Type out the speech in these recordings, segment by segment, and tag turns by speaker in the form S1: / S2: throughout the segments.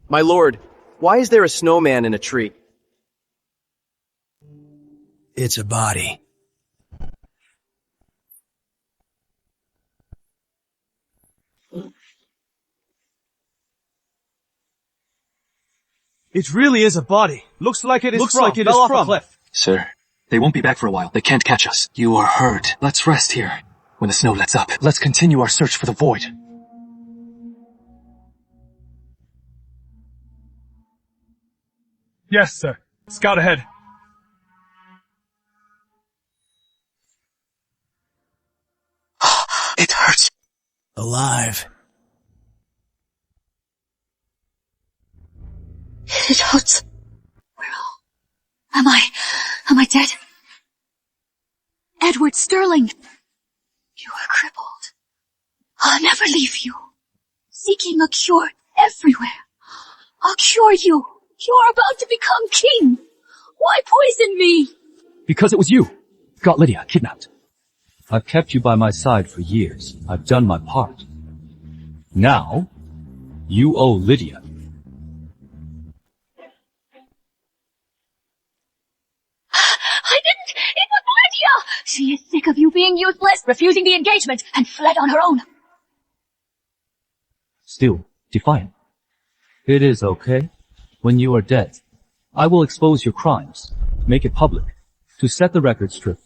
S1: My lord, why is there a snowman in a tree?
S2: It's a body.
S3: It really is a body. Looks like it is from a cliff.
S4: Sir, they won't be back for a while. They can't catch us. You are hurt. Let's rest here. When the snow lets up, let's continue our search for the void.
S3: Yes, sir. Scout ahead.
S4: It hurts.
S2: Alive.
S5: It hurts. Am I dead? Edward Sterling, you are crippled. I'll never leave you. Seeking a cure everywhere. I'll cure you. You're about to become king. Why poison me?
S6: Because it was you. Got Lydia kidnapped. I've kept you by my side for years. I've done my part. Now, you owe Lydia.
S5: I didn't. It was Lydia. She is sick of you being useless, refusing the engagement, and fled on her own.
S6: Still defiant. It is okay. When you are dead, I will expose your crimes, make it public, to set the record straight.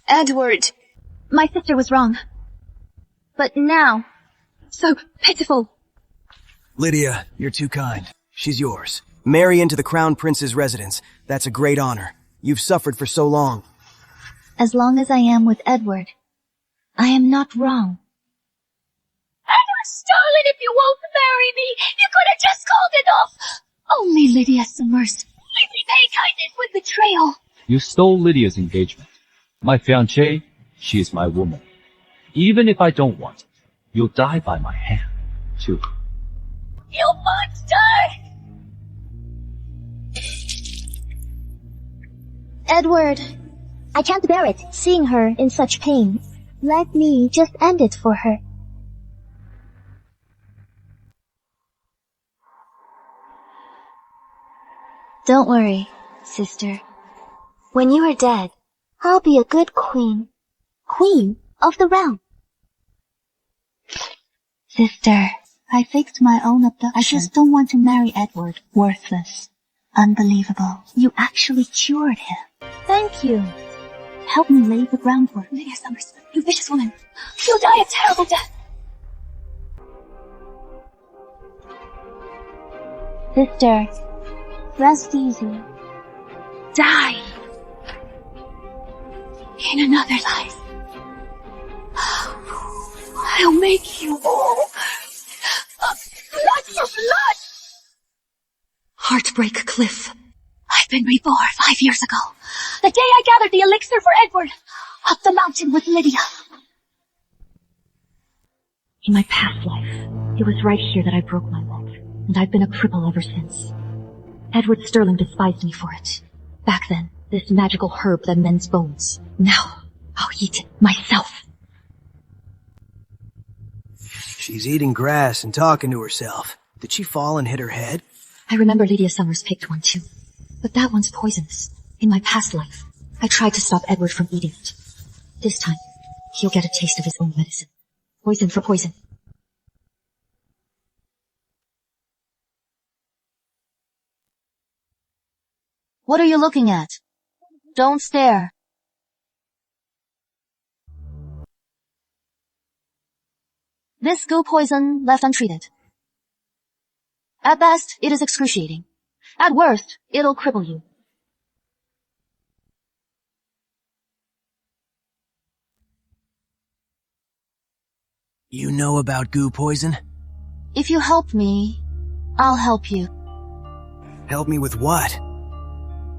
S5: Edward, my sister was wrong. But now, so pitiful.
S2: Lydia, you're too kind. She's yours. Marry into the Crown Prince's residence. That's a great honor. You've suffered for so long.
S5: As long as I am with Edward, I am not wrong. Edward Sterling, if you won't marry me, you could have just called it off. Only Lydia Summers. I repay kindness with betrayal.
S6: You stole Lydia's engagement. My fiancée, she is my woman. Even if I don't want it, you'll die by my hand, too.
S5: You monster! Edward, I can't bear it, seeing her in such pain. Let me just end it for her. Don't worry, sister. When you are dead, I'll be a good queen. Queen of the realm. Sister, I faked my own abduction. I just don't want to marry Edward. Worthless. Unbelievable. You actually cured him. Thank you. Help me lay the groundwork. Lydia Summers, you vicious woman. You'll die a terrible death. Sister, rest easy. Die. In another life. I'll make you all. Blood for blood! Heartbreak Cliff. I've been reborn 5 years ago. The day I gathered the elixir for Edward. Up the mountain with Lydia. In my past life, it was right here that I broke my leg. And I've been a cripple ever since. Edward Sterling despised me for it. Back then, this magical herb that mends bones. Now, I'll eat it myself.
S2: She's eating grass and talking to herself. Did she fall and hit her head?
S5: I remember Lydia Summers picked one too. But that one's poisonous. In my past life, I tried to stop Edward from eating it. This time, he'll get a taste of his own medicine. Poison for poison. What are you looking at? Don't stare. This goo poison left untreated. At best, it is excruciating. At worst, it'll cripple you.
S2: You know about goo poison?
S5: If you help me, I'll help you.
S2: Help me with what?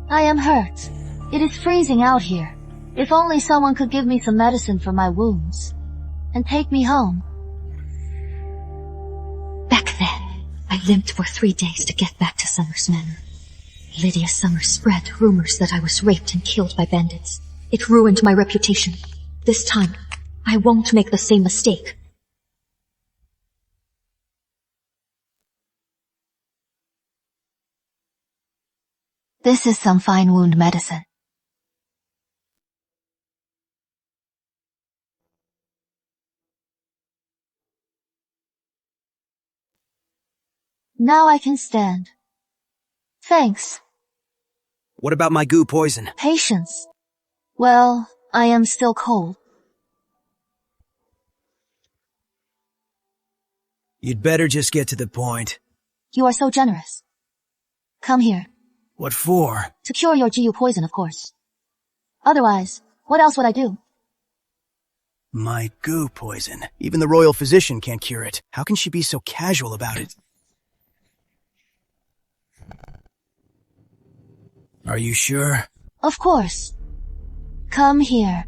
S5: I am hurt. It is freezing out here. If only someone could give me some medicine for my wounds. And take me home. Back then, I limped for 3 days to get back to Summers Manor. Lydia Summers spread rumors that I was raped and killed by bandits. It ruined my reputation. This time, I won't make the same mistake. This is some fine wound medicine. Now I can stand. Thanks.
S2: What about my goo poison?
S5: Patience. Well, I am still cold.
S2: You'd better just get to the point.
S5: You are so generous. Come here.
S2: What for?
S5: To cure your GU poison, of course. Otherwise, what else would I do?
S2: My goo poison. Even the royal physician can't cure it. How can she be so casual about it? Are you sure?
S5: Of course. Come here.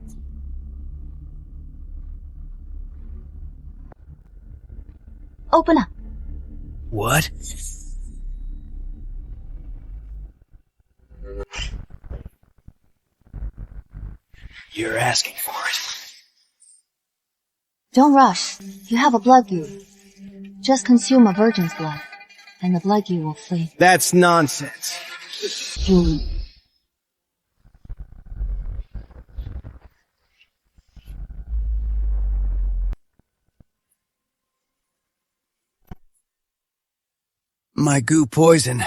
S5: Open up.
S2: What? You're asking for it.
S5: Don't rush. You have a blood goo. Just consume a virgin's blood, and the blood goo will flee.
S2: That's nonsense. My goo poison.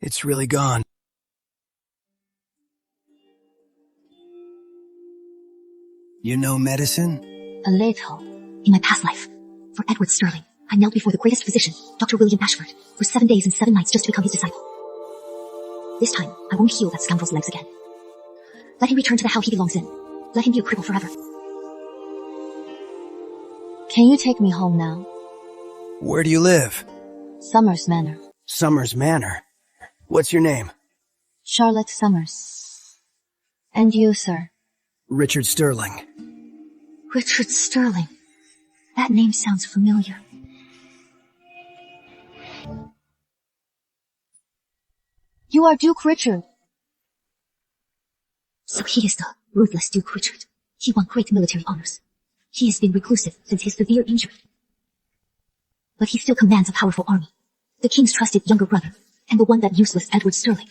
S2: It's really gone. You know medicine?
S5: A little. In my past life, for Edward Sterling, I knelt before the greatest physician, Dr. William Ashford, for 7 days and 7 nights just to become his disciple. This time, I won't heal that scoundrel's legs again. Let him return to the hell he belongs in. Let him be a cripple forever. Can you take me home now?
S2: Where do you live?
S5: Summers Manor.
S2: Summers Manor. What's your name?
S5: Charlotte Summers. And you, sir?
S2: Richard Sterling.
S5: Richard Sterling. That name sounds familiar. You are Duke Richard. So he is the ruthless Duke Richard. He won great military honors. He has been reclusive since his severe injury. But he still commands a powerful army. The king's trusted younger brother, and the one that useless Edward Sterling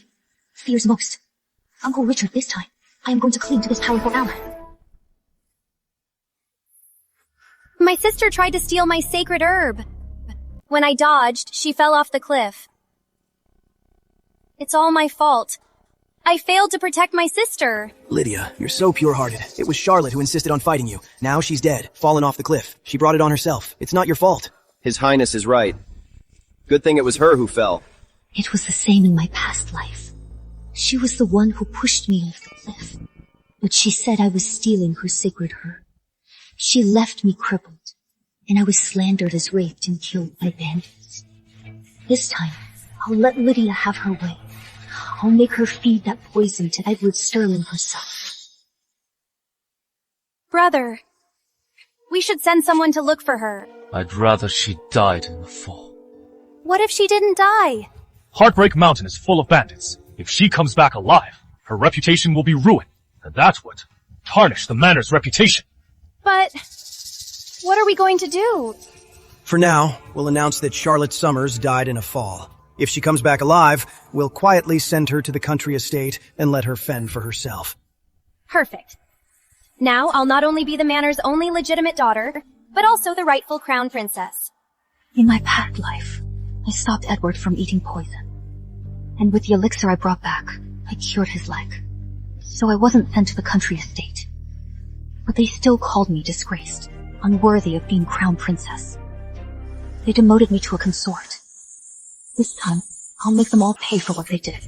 S5: fears most. Uncle Richard, this time, I am going to cling to this powerful ally.
S7: My sister tried to steal my sacred herb. When I dodged, she fell off the cliff. It's all my fault. I failed to protect my sister.
S2: Lydia, you're so pure-hearted. It was Charlotte who insisted on fighting you. Now she's dead, fallen off the cliff. She brought it on herself. It's not your fault.
S1: His Highness is right. Good thing it was her who fell.
S5: It was the same in my past life. She was the one who pushed me off the cliff. But she said I was stealing her sacred herb. She left me crippled, and I was slandered as raped and killed by bandits. This time, I'll let Lydia have her way. I'll make her feed that poison to Edward Sterling herself.
S7: Brother, we should send someone to look for her.
S6: I'd rather she died in the fall.
S7: What if she didn't die?
S6: Heartbreak Mountain is full of bandits. If she comes back alive, her reputation will be ruined, and that would tarnish the manor's reputation.
S7: But what are we going to do?
S2: For now, we'll announce that Charlotte Summers died in a fall. If she comes back alive, we'll quietly send her to the country estate and let her fend for herself.
S7: Perfect. Now I'll not only be the manor's only legitimate daughter, but also the rightful crown princess.
S5: In my past life, I stopped Edward from eating poison. And with the elixir I brought back, I cured his leg. So I wasn't sent to the country estate. But they still called me disgraced, unworthy of being crown princess. They demoted me to a consort. This time, I'll make them all pay for what they did.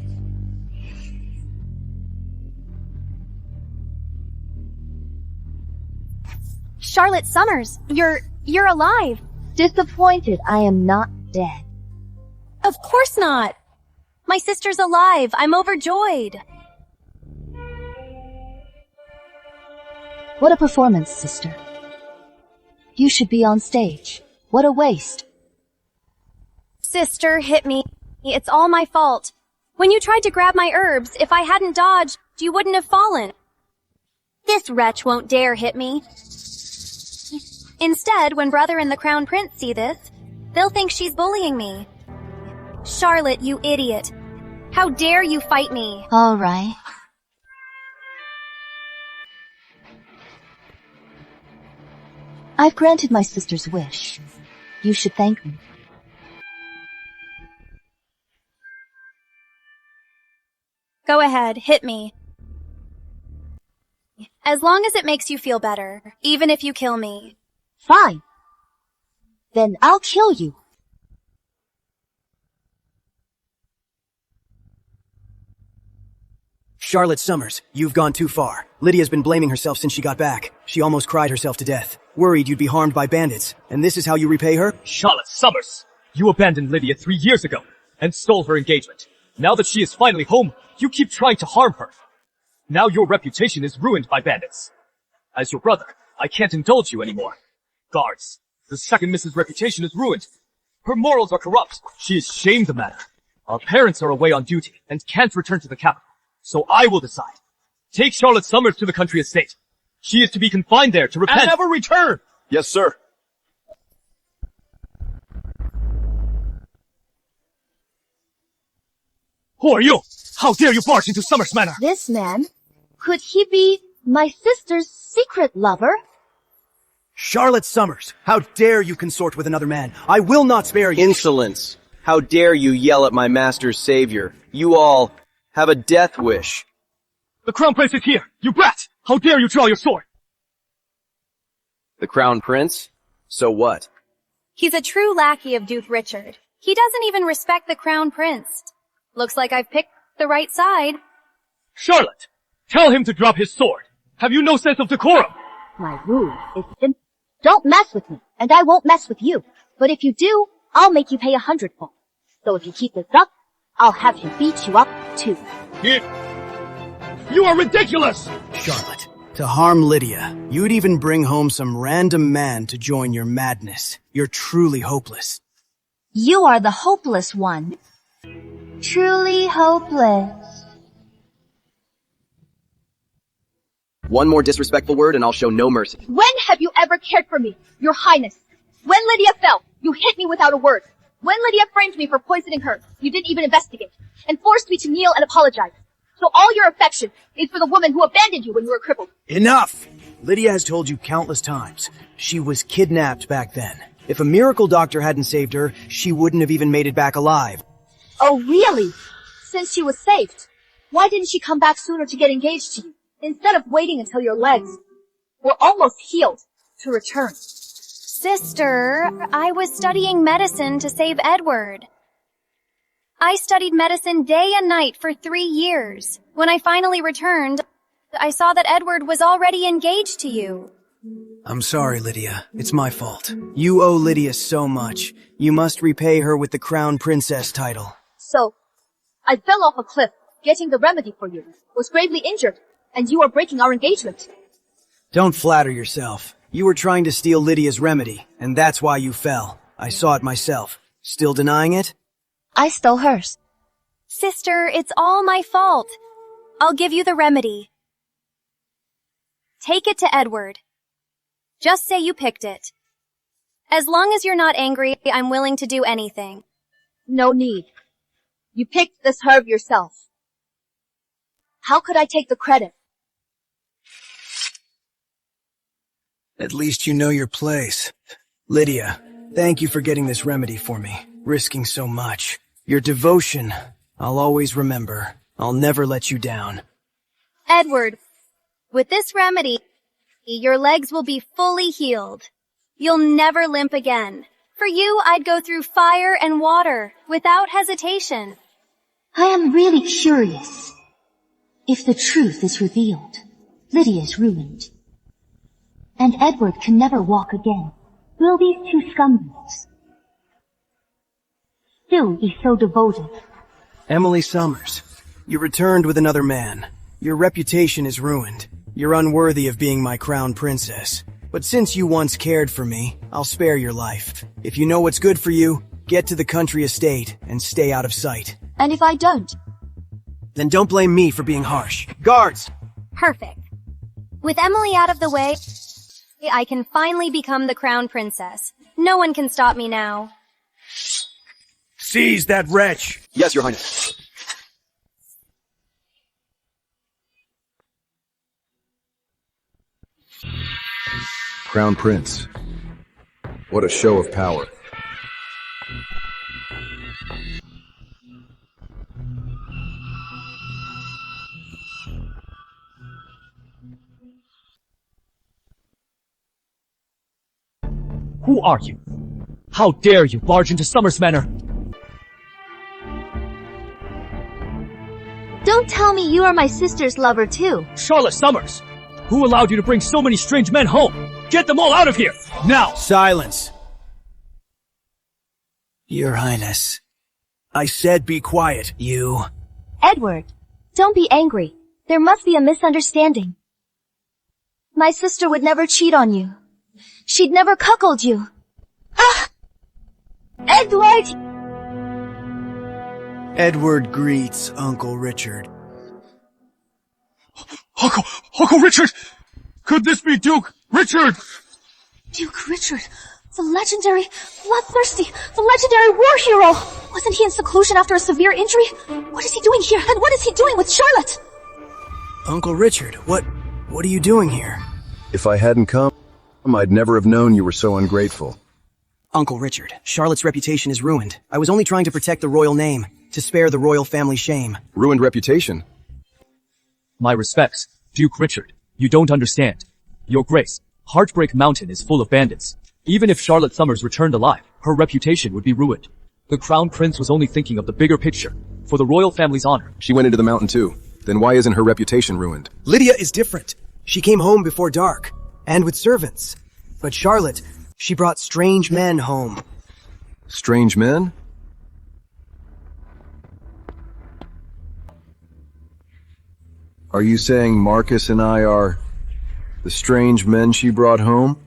S7: Charlotte Summers, you're alive.
S5: Disappointed I am not dead.
S7: Of course not. My sister's alive. I'm overjoyed.
S5: What a performance, sister. You should be on stage. What a waste.
S7: Sister hit me. It's all my fault. When you tried to grab my herbs, if I hadn't dodged, you wouldn't have fallen. This wretch won't dare hit me. Instead, when brother and the crown prince see this, they'll think she's bullying me. Charlotte, you idiot. How dare you fight me?
S5: All right. I've granted my sister's wish. You should thank me.
S7: Go ahead, hit me. As long as it makes you feel better, even if you kill me.
S5: Fine. Then I'll kill you.
S2: Charlotte Summers, you've gone too far. Lydia's been blaming herself since she got back. She almost cried herself to death, worried you'd be harmed by bandits. And this is how you repay her?
S6: Charlotte Summers! You abandoned Lydia 3 years ago and stole her engagement. Now that she is finally home, you keep trying to harm her. Now your reputation is ruined by bandits. As your brother, I can't indulge you anymore. Guards, the second Mrs. reputation is ruined. Her morals are corrupt. She is shamed the matter. Our parents are away on duty and can't return to the capital. So I will decide. Take Charlotte Summers to the country estate. She is to be confined there to repent.
S3: And never return!
S1: Yes, sir.
S6: Who are you? How dare you barge into Summers Manor?
S5: This man? Could he be my sister's secret lover?
S2: Charlotte Summers, how dare you consort with another man? I will not spare you.
S1: Insolence. How dare you yell at my master's savior? You all have a death wish.
S6: The Crown Prince is here! You brat! How dare you draw your sword?
S1: The Crown Prince? So what?
S7: He's a true lackey of Duke Richard. He doesn't even respect the Crown Prince. Looks like I've picked the right side.
S6: Charlotte! Tell him to drop his sword! Have you no sense of decorum?
S5: My rule is simple. Don't mess with me, and I won't mess with you. But if you do, I'll make you pay 100-fold. So if you keep this up, I'll have him beat you up, too.
S6: You are ridiculous!
S2: Charlotte, to harm Lydia, you'd even bring home some random man to join your madness. You're truly hopeless.
S5: You are the hopeless one. Truly hopeless.
S1: One more disrespectful word and I'll show no mercy.
S5: When have you ever cared for me, Your Highness? When Lydia fell, you hit me without a word. When Lydia framed me for poisoning her, you didn't even investigate, and forced me to kneel and apologize. So all your affection is for the woman who abandoned you when you were crippled.
S2: Enough! Lydia has told you countless times. She was kidnapped back then. If a miracle doctor hadn't saved her, she wouldn't have even made it back alive.
S5: Oh, really? Since she was saved, why didn't she come back sooner to get engaged to you, instead of waiting until your legs were almost healed to return?
S7: Sister, I was studying medicine to save Edward. I studied medicine day and night for 3 years. When I finally returned, I saw that Edward was already engaged to you.
S2: I'm sorry, Lydia. It's my fault. You owe Lydia so much. You must repay her with the Crown Princess title.
S5: So, I fell off a cliff, getting the remedy for you, was gravely injured, and you are breaking our engagement.
S2: Don't flatter yourself. You were trying to steal Lydia's remedy, and that's why you fell. I saw it myself. Still denying it?
S5: I stole hers.
S7: Sister, it's all my fault. I'll give you the remedy. Take it to Edward. Just say you picked it. As long as you're not angry, I'm willing to do anything.
S5: No need. You picked this herb yourself. How could I take the credit?
S2: At least you know your place. Lydia, thank you for getting this remedy for me, risking so much. Your devotion, I'll always remember. I'll never let you down.
S7: Edward, with this remedy, your legs will be fully healed. You'll never limp again. For you, I'd go through fire and water, without hesitation.
S5: I am really curious. If the truth is revealed, Lydia is ruined. And Edward can never walk again. Will these two scumbags still be so devoted?
S2: Emily Summers, you returned with another man. Your reputation is ruined. You're unworthy of being my crown princess. But since you once cared for me, I'll spare your life. If you know what's good for you, get to the country estate and stay out of sight.
S5: And if I don't?
S2: Then don't blame me for being harsh. Guards!
S7: Perfect. With Emily out of the way, I can finally become the crown princess. No one can stop me now.
S2: Seize that wretch!
S1: Yes, Your Highness.
S8: Crown Prince. What a show of power.
S6: Who are you? How dare you barge into Summer's Manor?
S5: Don't tell me you are my sister's lover too.
S6: Charlotte Summers! Who allowed you to bring so many strange men home? Get them all out of here! Now!
S2: Silence. Your Highness. I said be quiet, you.
S5: Edward, don't be angry. There must be a misunderstanding. My sister would never cheat on you. She'd never cuckold you. Ah! Edward!
S2: Edward greets Uncle Richard.
S6: Uncle Richard! Could this be Duke Richard?
S5: Duke Richard, the legendary, bloodthirsty, the legendary war hero! Wasn't he in seclusion after a severe injury? What is he doing here? And what is he doing with Charlotte?
S2: Uncle Richard, what are you doing here?
S8: If I hadn't come, I'd never have known you were so ungrateful.
S2: Uncle Richard, Charlotte's reputation is ruined. I was only trying to protect the royal name, to spare the royal family shame.
S8: Ruined reputation?
S6: My respects, Duke Richard. You don't understand. Your Grace, Heartbreak Mountain is full of bandits. Even if Charlotte Summers returned alive, her reputation would be ruined. The Crown Prince was only thinking of the bigger picture, for the royal family's honor.
S8: She went into the mountain too. Then why isn't her reputation ruined?
S2: Lydia is different. She came home before dark, and with servants. But Charlotte, she brought strange men home.
S8: Strange men? Are you saying Marcus and I are the strange men she brought home?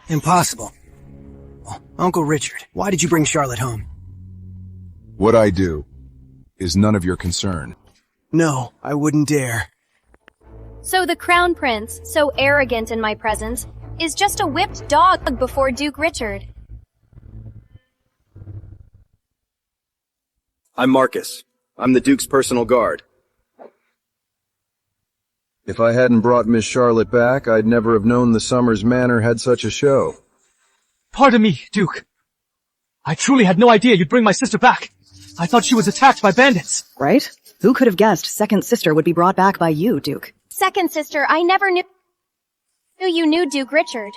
S2: Impossible. Uncle Richard, why did you bring Charlotte home?
S8: What I do is none of your concern.
S2: No, I wouldn't dare.
S7: So the Crown Prince, so arrogant in my presence, is just a whipped dog before Duke Richard.
S1: I'm Marcus. I'm the Duke's personal guard.
S8: If I hadn't brought Miss Charlotte back, I'd never have known the Summers Manor had such a show.
S6: Pardon me, Duke. I truly had no idea you'd bring my sister back. I thought she was attacked by bandits.
S9: Right? Who could have guessed second sister would be brought back by you, Duke?
S7: Second sister, I never knew you knew Duke Richard.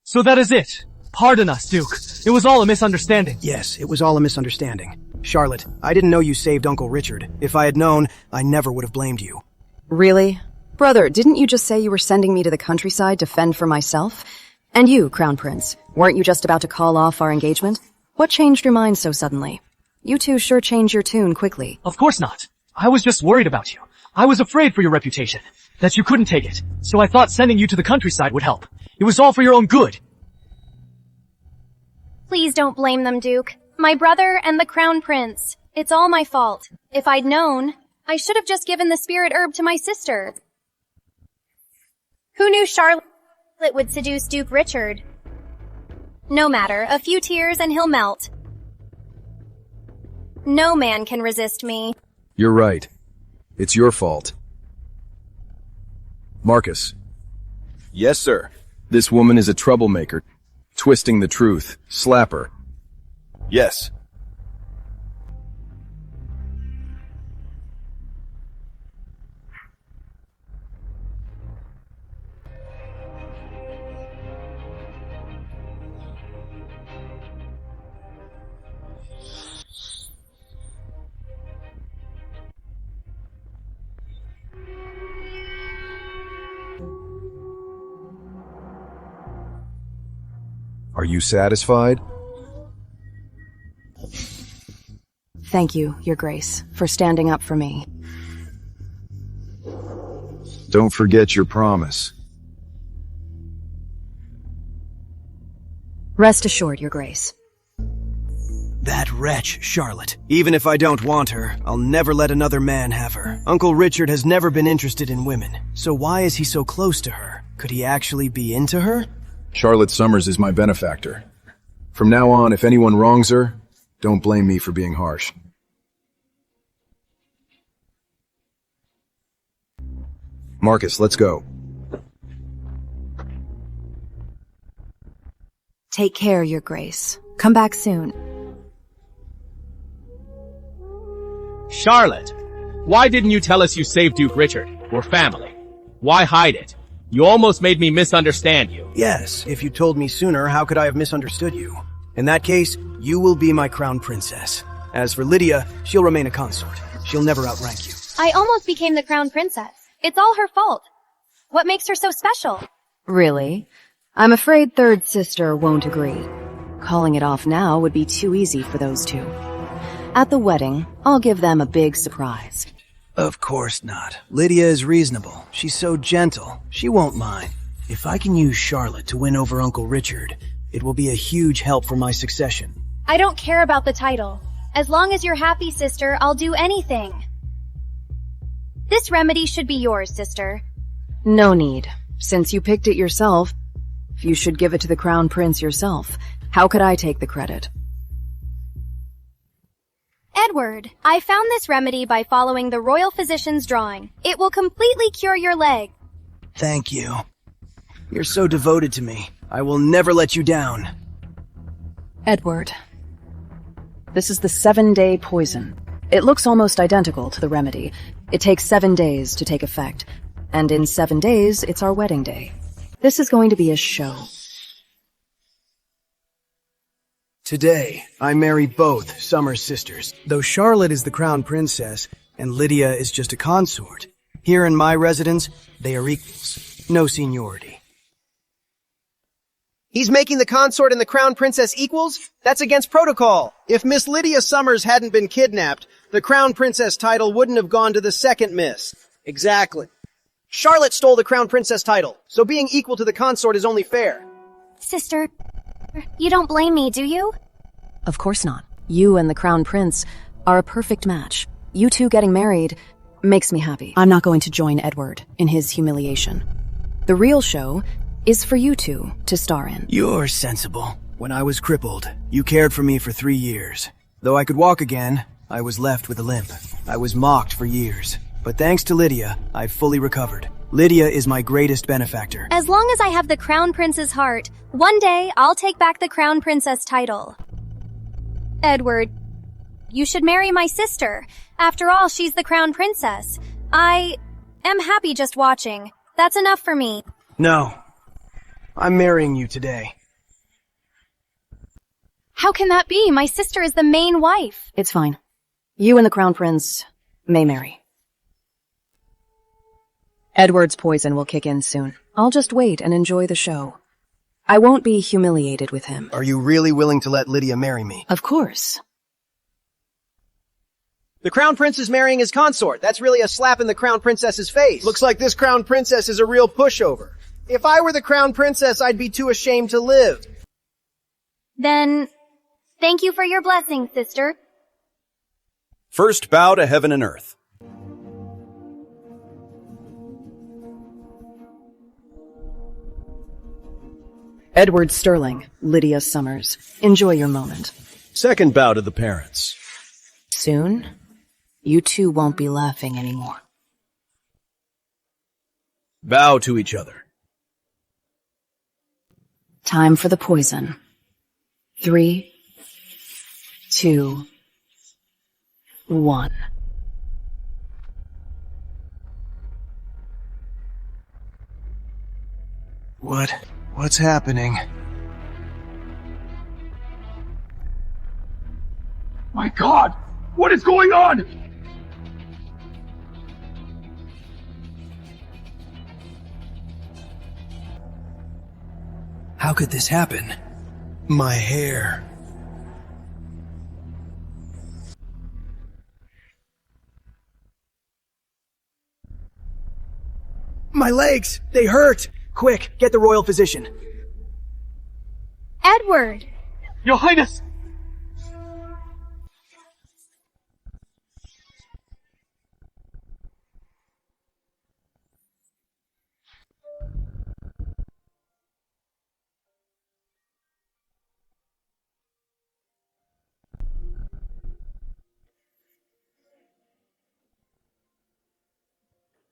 S6: So that is it. Pardon us, Duke. It was all a misunderstanding.
S2: Yes, it was all a misunderstanding. Charlotte, I didn't know you saved Uncle Richard. If I had known, I never would have blamed you.
S9: Really? Brother, didn't you just say you were sending me to the countryside to fend for myself? And you, Crown Prince, weren't you just about to call off our engagement? What changed your mind so suddenly? You two sure changed your tune quickly.
S6: Of course not. I was just worried about you. I was afraid for your reputation, that you couldn't take it. So I thought sending you to the countryside would help. It was all for your own good.
S7: Please don't blame them, Duke. My brother and the Crown Prince. It's all my fault. If I'd known, I should have just given the spirit herb to my sister. Who knew Charlotte would seduce Duke Richard? No matter, a few tears and he'll melt. No man can resist me.
S8: You're right. It's your fault. Marcus.
S1: Yes, sir.
S8: This woman is a troublemaker. Twisting the truth. Slap her.
S1: Yes.
S8: Are you satisfied?
S9: Thank you, Your Grace, for standing up for me.
S8: Don't forget your promise.
S9: Rest assured, Your Grace.
S2: That wretch, Charlotte. Even if I don't want her, I'll never let another man have her. Uncle Richard has never been interested in women, so why is he so close to her? Could he actually be into her?
S8: Charlotte Summers is my benefactor. From now on, if anyone wrongs her, don't blame me for being harsh. Marcus, let's go.
S9: Take care, Your Grace. Come back soon.
S3: Charlotte, why didn't you tell us you saved Duke Richard? We're family. Why hide it? You almost made me misunderstand you.
S2: Yes, if you told me sooner, how could I have misunderstood you? In that case, you will be my crown princess. As for Lydia, she'll remain a consort. She'll never outrank you.
S7: I almost became the crown princess. It's all her fault. What makes her so special?
S9: Really? I'm afraid third sister won't agree. Calling it off now would be too easy for those two. At the wedding, I'll give them a big surprise.
S2: Of course not. Lydia is reasonable. She's so gentle. She won't mind. If I can use Charlotte to win over Uncle Richard, it will be a huge help for my succession.
S7: I don't care about the title. As long as you're happy, sister, I'll do anything. This remedy should be yours, sister.
S9: No need. Since you picked it yourself, you should give it to the crown prince yourself. How could I take the credit?
S7: Edward, I found this remedy by following the royal physician's drawing. It will completely cure your leg.
S2: Thank you. You're so devoted to me. I will never let you down.
S9: Edward. This is the 7-day poison. It looks almost identical to the remedy. It takes 7 days to take effect. And in 7 days, it's our wedding day. This is going to be a show.
S2: Today, I marry both Summer's sisters. Though Charlotte is the crown princess and Lydia is just a consort, here in my residence, they are equals. No seniority.
S1: He's making the consort and the crown princess equals? That's against protocol. If Miss Lydia Summers hadn't been kidnapped, the crown princess title wouldn't have gone to the second miss. Exactly. Charlotte stole the crown princess title, so being equal to the consort is only fair.
S7: Sister, you don't blame me, do you?
S9: Of course not. You and the crown prince are a perfect match. You two getting married makes me happy. I'm not going to join Edward in his humiliation. The real show is for you two to star in.
S2: You're sensible. When I was crippled, you cared for me for 3 years. Though I could walk again, I was left with a limp. I was mocked for years. But thanks to Lydia, I've fully recovered. Lydia is my greatest benefactor.
S7: As long as I have the crown prince's heart, one day I'll take back the crown princess title. Edward, you should marry my sister. After all, she's the crown princess. I am happy just watching. That's enough for me.
S2: No. I'm marrying you today.
S7: How can that be? My sister is the main wife.
S9: It's fine. You and the crown prince may marry. Edward's poison will kick in soon. I'll just wait and enjoy the show. I won't be humiliated with him.
S2: Are you really willing to let Lydia marry me?
S9: Of course.
S1: The crown prince is marrying his consort. That's really a slap in the crown princess's face. Looks like this crown princess is a real pushover. If I were the crown princess, I'd be too ashamed to live.
S7: Then, thank you for your blessing, sister.
S10: First bow to heaven and earth.
S9: Edward Sterling, Lydia Summers. Enjoy your moment.
S10: Second bow to the parents.
S9: Soon, you two won't be laughing anymore.
S10: Bow to each other.
S9: Time for the poison. 3, 2, 1.
S2: What's happening?
S6: My God! What is going on?
S2: How could this happen? My hair. My legs! They hurt! Quick, get the royal physician.
S7: Edward!
S6: Your Highness!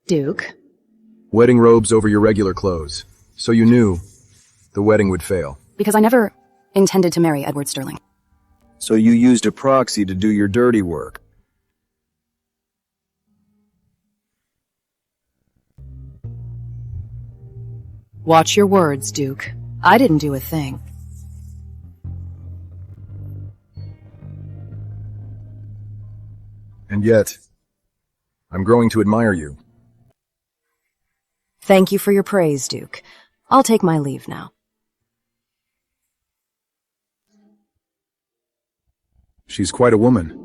S9: Duke?
S8: Wedding robes over your regular clothes. So you knew the wedding would fail.
S9: Because I never intended to marry Edward Sterling.
S8: So you used a proxy to do your dirty work.
S9: Watch your words, Duke. I didn't do a thing.
S8: And yet, I'm growing to admire you.
S9: Thank you for your praise, Duke. I'll take my leave now.
S8: She's quite a woman.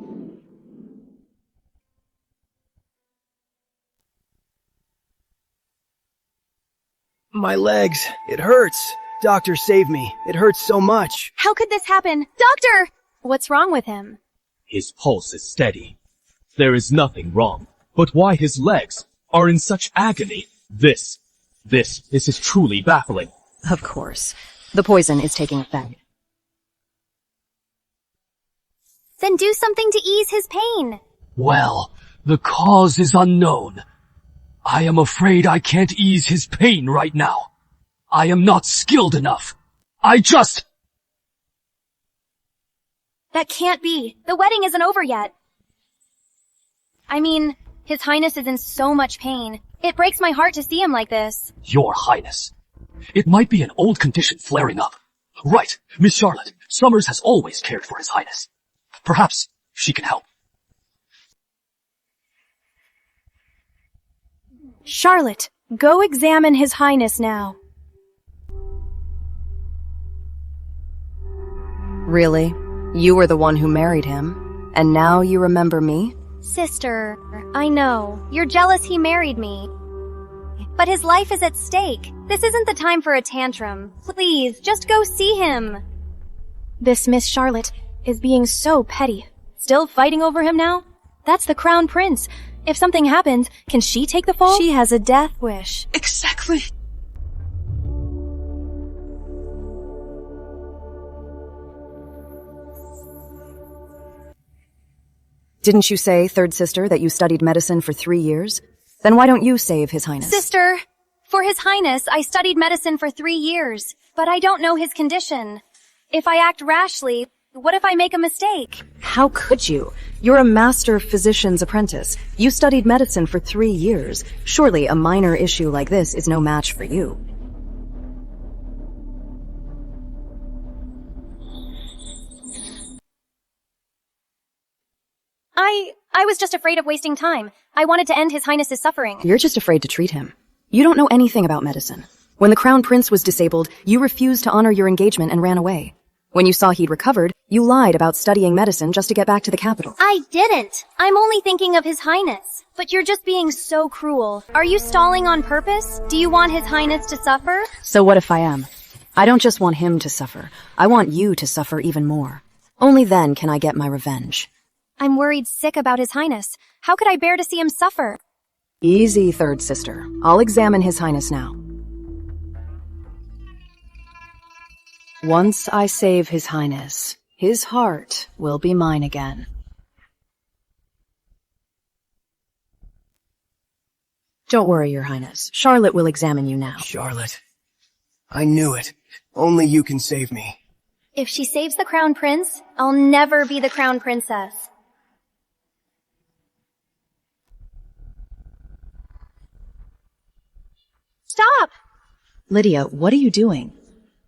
S2: My legs. It hurts. Doctor, save me. It hurts so much.
S7: How could this happen? Doctor! What's wrong with him?
S6: His pulse is steady. There is nothing wrong. But why his legs are in such agony? This is truly baffling.
S9: Of course. The poison is taking effect.
S7: Then do something to ease his pain.
S6: Well, the cause is unknown. I am afraid I can't ease his pain right now. I am not skilled enough.
S7: That can't be. The wedding isn't over yet. I mean, His Highness is in so much pain. It breaks my heart to see him like this.
S6: Your Highness. It might be an old condition flaring up. Right, Miss Charlotte. Summers has always cared for His Highness. Perhaps she can help.
S7: Charlotte, go examine His Highness now.
S9: Really? You were the one who married him, and now you remember me?
S7: Sister, I know. You're jealous he married me. But his life is at stake. This isn't the time for a tantrum. Please, just go see him. This Miss Charlotte is being so petty. Still fighting over him now? That's the Crown Prince. If something happens, can she take the fall? She has a death wish.
S6: Exactly.
S9: Didn't you say, third sister, that you studied medicine for 3 years? Then why don't you save His Highness?
S7: Sister, for His Highness, I studied medicine for 3 years, but I don't know his condition. If I act rashly, what if I make a mistake?
S9: How could you? You're a master physician's apprentice. You studied medicine for 3 years. Surely a minor issue like this is no match for you.
S7: I was just afraid of wasting time. I wanted to end His Highness's suffering.
S9: You're just afraid to treat him. You don't know anything about medicine. When the Crown Prince was disabled, you refused to honor your engagement and ran away. When you saw he'd recovered, you lied about studying medicine just to get back to the capital.
S7: I didn't. I'm only thinking of His Highness. But you're just being so cruel. Are you stalling on purpose? Do you want His Highness to suffer?
S9: So what if I am? I don't just want him to suffer. I want you to suffer even more. Only then can I get my revenge.
S7: I'm worried sick about His Highness. How could I bear to see him suffer?
S9: Easy, third sister. I'll examine His Highness now. Once I save His Highness, his heart will be mine again. Don't worry, Your Highness. Charlotte will examine you now.
S2: Charlotte. I knew it. Only you can save me.
S7: If she saves the Crown Prince, I'll never be the Crown Princess. Stop!
S9: Lydia, what are you doing?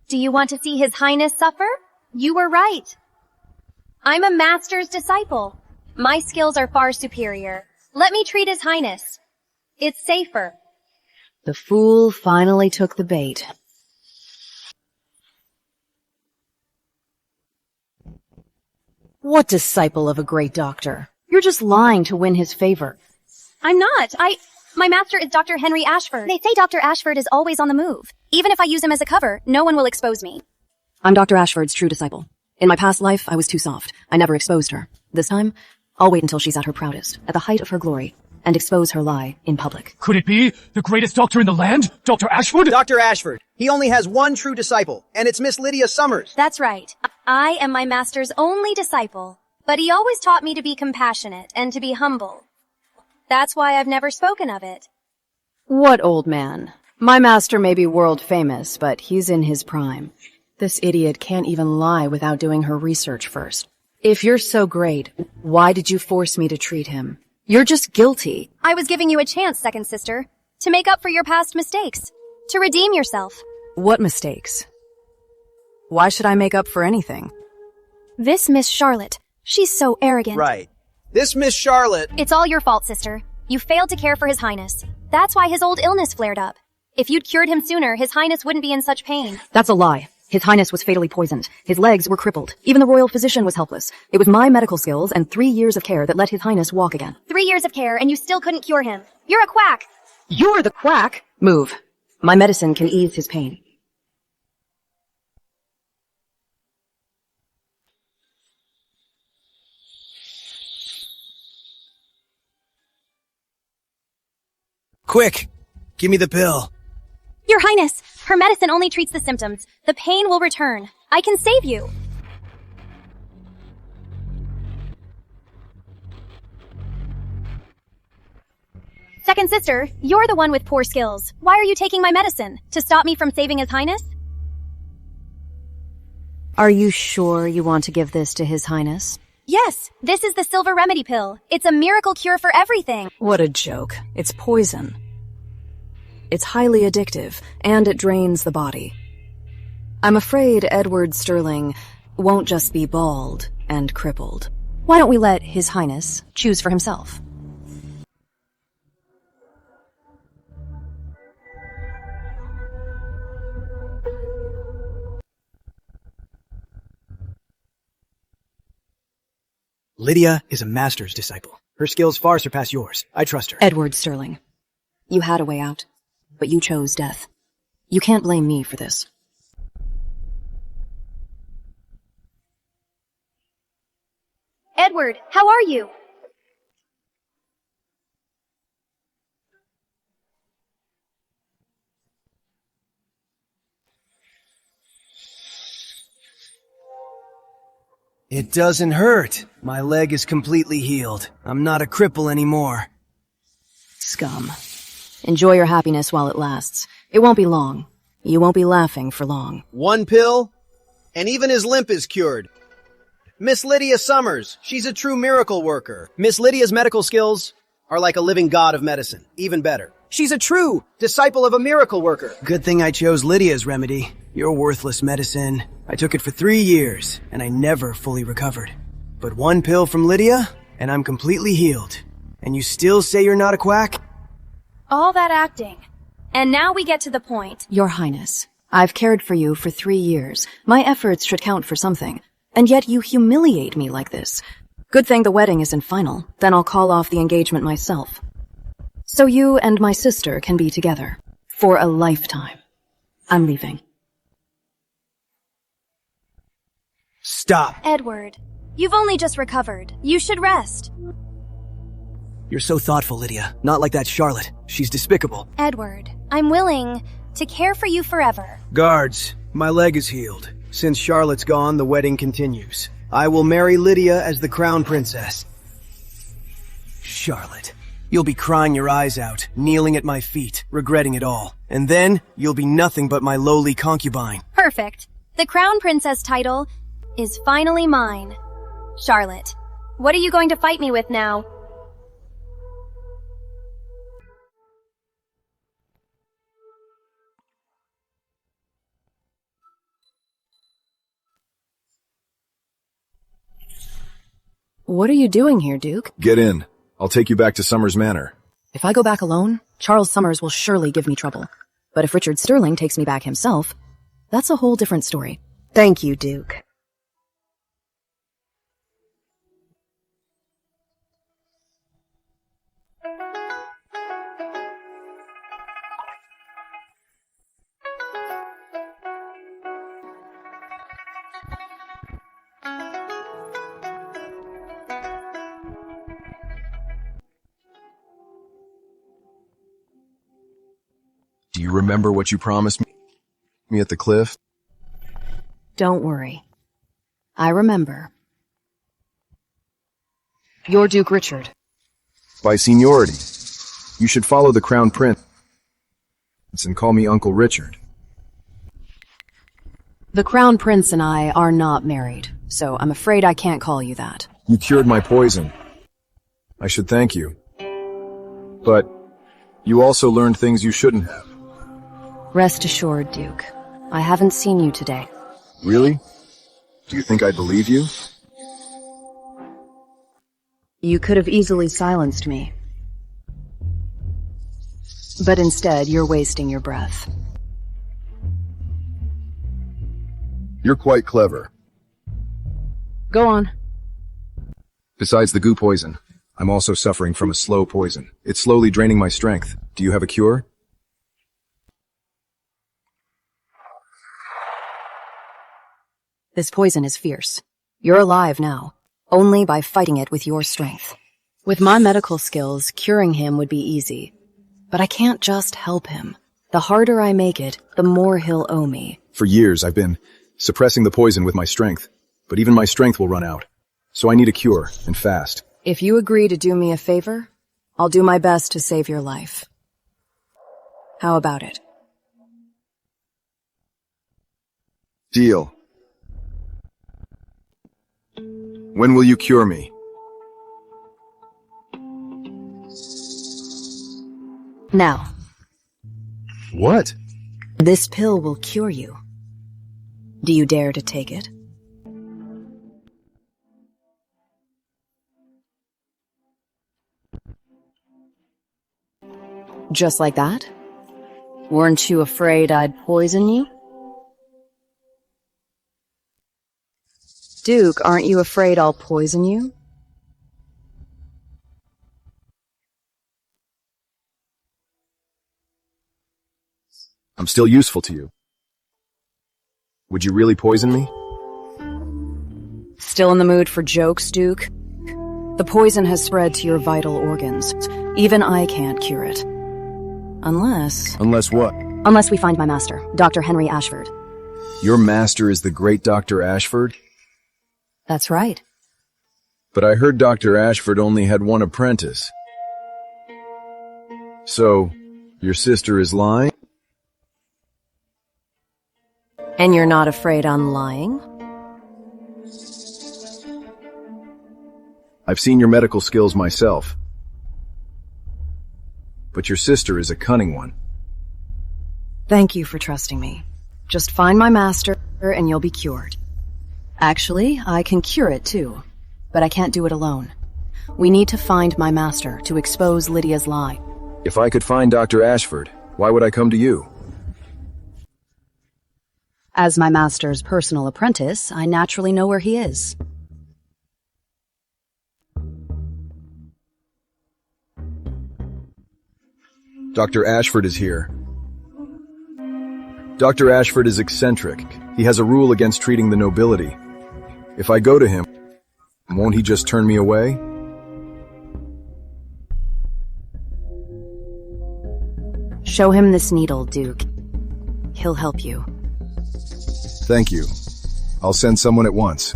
S7: Do you want to see His Highness suffer? You were right. I'm a master's disciple. My skills are far superior. Let me treat His Highness. It's safer.
S9: The fool finally took the bait. What disciple of a great doctor? You're just lying to win his favor.
S7: I'm not. My master is Dr. Henry Ashford. They say Dr. Ashford is always on the move. Even if I use him as a cover, no one will expose me.
S9: I'm Dr. Ashford's true disciple. In my past life, I was too soft. I never exposed her. This time, I'll wait until she's at her proudest, at the height of her glory, and expose her lie in public.
S6: Could it be the greatest doctor in the land, Dr. Ashford?
S1: Dr. Ashford. He only has one true disciple, and it's Miss Lydia Summers.
S7: That's right. I am my master's only disciple. But he always taught me to be compassionate and to be humble. That's why I've never spoken of it.
S9: What old man? My master may be world famous, but he's in his prime. This idiot can't even lie without doing her research first. If you're so great, why did you force me to treat him? You're just guilty.
S7: I was giving you a chance, second sister, to make up for your past mistakes, to redeem yourself.
S9: What mistakes? Why should I make up for anything?
S7: This Miss Charlotte, she's so arrogant.
S1: Right. This Miss Charlotte...
S7: It's all your fault, sister. You failed to care for His Highness. That's why his old illness flared up. If you'd cured him sooner, His Highness wouldn't be in such pain.
S9: That's a lie. His Highness was fatally poisoned. His legs were crippled. Even the royal physician was helpless. It was my medical skills and 3 years of care that let His Highness walk again.
S7: 3 years of care and you still couldn't cure him. You're a quack.
S9: You're the quack! Move. My medicine can ease his pain.
S2: Quick! Give me the pill.
S7: Your Highness, her medicine only treats the symptoms. The pain will return. I can save you. Second sister, you're the one with poor skills. Why are you taking my medicine? To stop me from saving His Highness?
S9: Are you sure you want to give this to His Highness?
S7: Yes, this is the silver remedy pill. It's a miracle cure for everything.
S9: What a joke. It's poison. It's highly addictive, and it drains the body. I'm afraid Edward Sterling won't just be bald and crippled. Why don't we let His Highness choose for himself?
S2: Lydia is a master's disciple. Her skills far surpass yours. I trust her.
S9: Edward Sterling, you had a way out, but you chose death. You can't blame me for this.
S7: Edward, how are you?
S2: It doesn't hurt. My leg is completely healed. I'm not a cripple anymore.
S9: Scum. Enjoy your happiness while it lasts. It won't be long. You won't be laughing for long.
S1: 1 pill, and even his limp is cured. Miss Lydia Summers, she's a true miracle worker. Miss Lydia's medical skills are like a living god of medicine, even better. She's a true disciple of a miracle worker.
S2: Good thing I chose Lydia's remedy. Your worthless medicine. I took it for 3 years, and I never fully recovered. But 1 pill from Lydia, and I'm completely healed. And you still say you're not a quack?
S7: All that acting. And now we get to the point.
S9: Your Highness, I've cared for you for 3 years. My efforts should count for something. And yet you humiliate me like this. Good thing the wedding isn't final. Then I'll call off the engagement myself. So you and my sister can be together. For a lifetime. I'm leaving.
S2: Stop.
S7: Edward, you've only just recovered. You should rest.
S2: You're so thoughtful, Lydia. Not like that Charlotte. She's despicable.
S7: Edward, I'm willing to care for you forever.
S2: Guards, my leg is healed. Since Charlotte's gone, the wedding continues. I will marry Lydia as the crown princess. Charlotte, you'll be crying your eyes out, kneeling at my feet, regretting it all. And then, you'll be nothing but my lowly concubine.
S7: Perfect. The crown princess title is finally mine. Charlotte, what are you going to fight me with now?
S9: What are you doing here, Duke?
S8: Get in. I'll take you back to Summers Manor.
S9: If I go back alone, Charles Summers will surely give me trouble. But if Richard Sterling takes me back himself, that's a whole different story. Thank you, Duke.
S8: Do you remember what you promised me at the cliff?
S9: Don't worry. I remember. You're Duke Richard.
S8: By seniority. You should follow the crown prince And call me Uncle Richard.
S9: The Crown Prince and I are not married, so I'm afraid I can't call you that.
S8: You cured my poison. I should thank you. But you also learned things you shouldn't have.
S9: Rest assured, Duke. I haven't seen you today.
S8: Really? Do you think I'd believe you?
S9: You could have easily silenced me. But instead, you're wasting your breath.
S8: You're quite clever.
S9: Go on.
S8: Besides the goo poison, I'm also suffering from a slow poison. It's slowly draining my strength. Do you have a cure?
S9: This poison is fierce. You're alive now, only by fighting it with your strength. With my medical skills, curing him would be easy. But I can't just help him. The harder I make it, the more he'll owe me.
S8: For years, I've been suppressing the poison with my strength, but even my strength will run out. So I need a cure, and fast.
S9: If you agree to do me a favor, I'll do my best to save your life. How about it?
S8: Deal. When will you cure me?
S9: Now.
S8: What?
S9: This pill will cure you. Do you dare to take it? Just like that? Weren't you afraid I'd poison you? Duke, aren't you afraid I'll poison you?
S8: I'm still useful to you. Would you really poison me?
S9: Still in the mood for jokes, Duke? The poison has spread to your vital organs. Even I can't cure it. Unless...
S8: Unless what?
S9: Unless we find my master, Dr. Henry Ashford.
S8: Your master is the great Dr. Ashford?
S9: That's right.
S8: But I heard Dr. Ashford only had one apprentice. So, your sister is lying?
S9: And you're not afraid I'm lying?
S8: I've seen your medical skills myself. But your sister is a cunning one.
S9: Thank you for trusting me. Just find my master and you'll be cured. Actually, I can cure it too, but I can't do it alone. We need to find my master to expose Lydia's lie.
S8: If I could find Dr. Ashford, why would I come to you?
S9: As my master's personal apprentice, I naturally know where he is.
S8: Dr. Ashford is here. Dr. Ashford is eccentric. He has a rule against treating the nobility. If I go to him, won't he just turn me away?
S9: Show him this needle, Duke. He'll help you.
S8: Thank you. I'll send someone at once.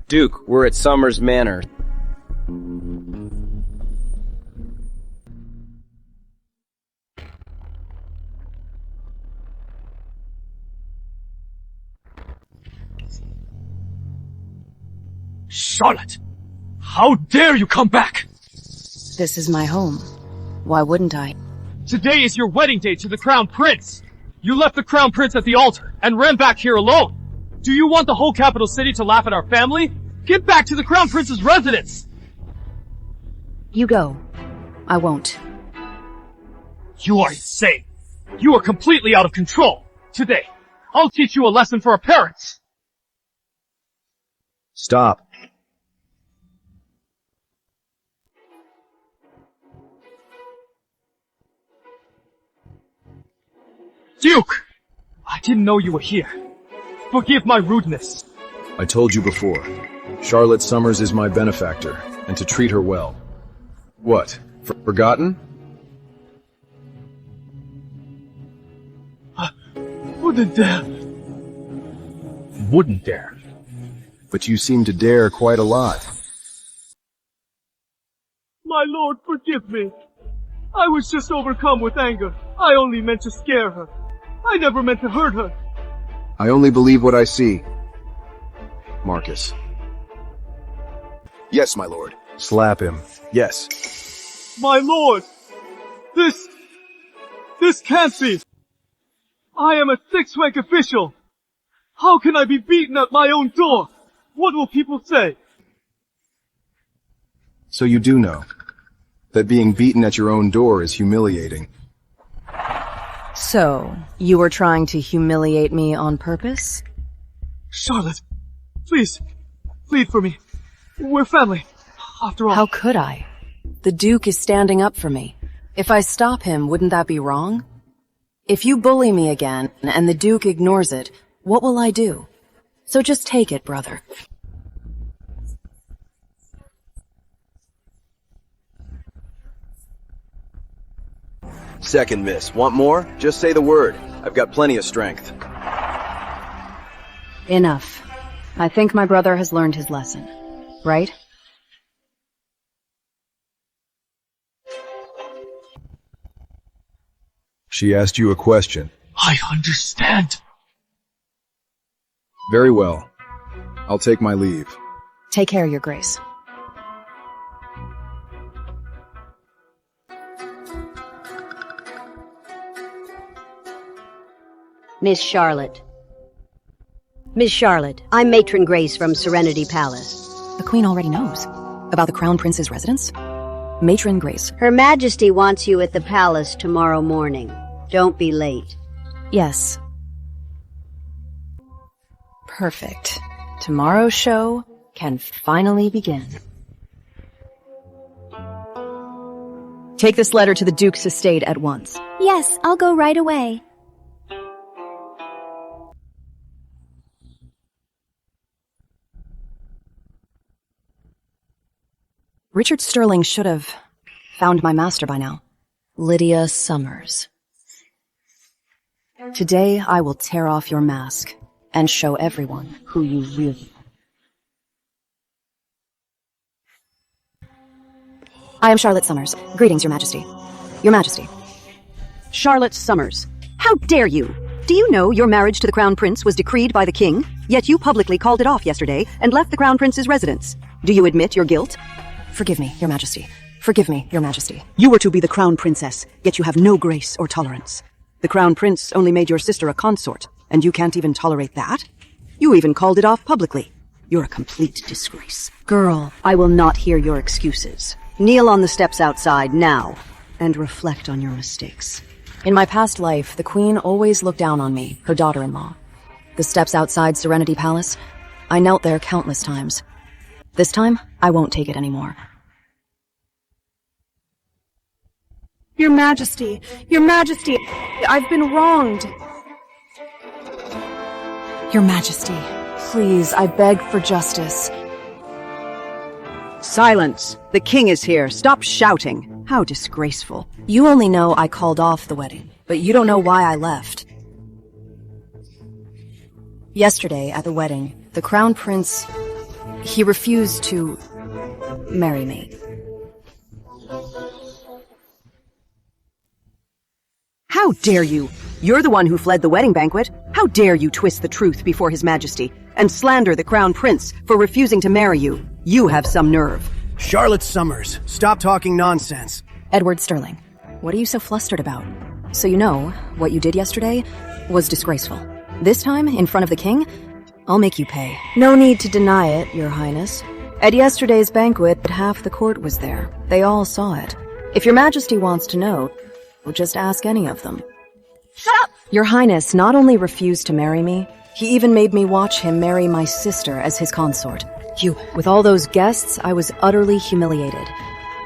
S1: Duke, we're at Summers Manor.
S6: Charlotte! How dare you come back!
S9: This is my home. Why wouldn't I?
S6: Today is your wedding day to the Crown Prince! You left the Crown Prince at the altar and ran back here alone! Do you want the whole capital city to laugh at our family? Get back to the Crown Prince's residence!
S9: You go. I won't.
S6: You are insane! You are completely out of control! Today, I'll teach you a lesson for our parents!
S8: Stop.
S6: Duke! I didn't know you were here. Forgive my rudeness.
S8: I told you before. Charlotte Summers is my benefactor, and to treat her well. What? Forgotten?
S6: Wouldn't dare. Wouldn't dare.
S8: But you seem to dare quite a lot.
S6: My lord, forgive me. I was just overcome with anger. I only meant to scare her. I never meant to hurt her.
S8: I only believe what I see. Marcus. Yes, my lord. Slap him. Yes.
S6: My lord! This can't be! I am a sixth-rank official! How can I be beaten at my own door? What will people say?
S8: So you do know that being beaten at your own door is humiliating.
S9: So, you were trying to humiliate me on purpose?
S6: Charlotte, please, plead for me. We're family, after all.
S9: How could I? The Duke is standing up for me. If I stop him, wouldn't that be wrong? If you bully me again, and the Duke ignores it, what will I do? So just take it, brother.
S10: Second miss. Want more? Just say the word. I've got plenty of strength.
S9: Enough. I think my brother has learned his lesson. Right?
S8: She asked you a question.
S6: I understand.
S8: Very well. I'll take my leave.
S9: Take care, Your Grace.
S11: Miss Charlotte. Miss Charlotte, I'm Matron Grace from Serenity Palace.
S9: The Queen already knows. About the Crown Prince's residence? Matron Grace.
S11: Her Majesty wants you at the palace tomorrow morning. Don't be late.
S9: Yes. Perfect. Tomorrow's show can finally begin. Take this letter to the Duke's estate at once.
S7: Yes, I'll go right away.
S9: Richard Sterling should have found my master by now. Lydia Summers. Today I will tear off your mask and show everyone who you really are. I am Charlotte Summers. Greetings, Your Majesty. Your Majesty.
S12: Charlotte Summers. How dare you? Do you know your marriage to the Crown Prince was decreed by the King? Yet you publicly called it off yesterday and left the Crown Prince's residence. Do you admit your guilt?
S9: Forgive me, Your Majesty. Forgive me, Your Majesty.
S12: You were to be the Crown Princess, yet you have no grace or tolerance. The Crown Prince only made your sister a consort, and you can't even tolerate that? You even called it off publicly. You're a complete disgrace.
S9: Girl,
S12: I will not hear your excuses. Kneel on the steps outside now, and reflect on your mistakes.
S9: in my past life, the Queen always looked down on me, her daughter-in-law. The steps outside Serenity Palace, I knelt there countless times. This time, I won't take it anymore.
S13: Your Majesty, I've been wronged.
S9: Your Majesty, please, I beg for justice.
S12: Silence! The king is here. Stop shouting. How disgraceful.
S9: You only know I called off the wedding, but you don't know why I left. Yesterday, at the wedding, the Crown Prince, he refused to marry me.
S12: How dare you? You're the one who fled the wedding banquet. How dare you twist the truth before His Majesty and slander the Crown Prince for refusing to marry you? You have some nerve.
S2: Charlotte Summers, stop talking nonsense.
S9: Edward Sterling, what are you so flustered about? So you know, what you did yesterday was disgraceful. This time, in front of the king, I'll make you pay. No need to deny it, Your Highness. At yesterday's banquet, half the court was there. They all saw it. If Your Majesty wants to know, just ask any of them.
S13: Shut up!
S9: Your Highness not only refused to marry me, he even made me watch him marry my sister as his consort. With all those guests, I was utterly humiliated.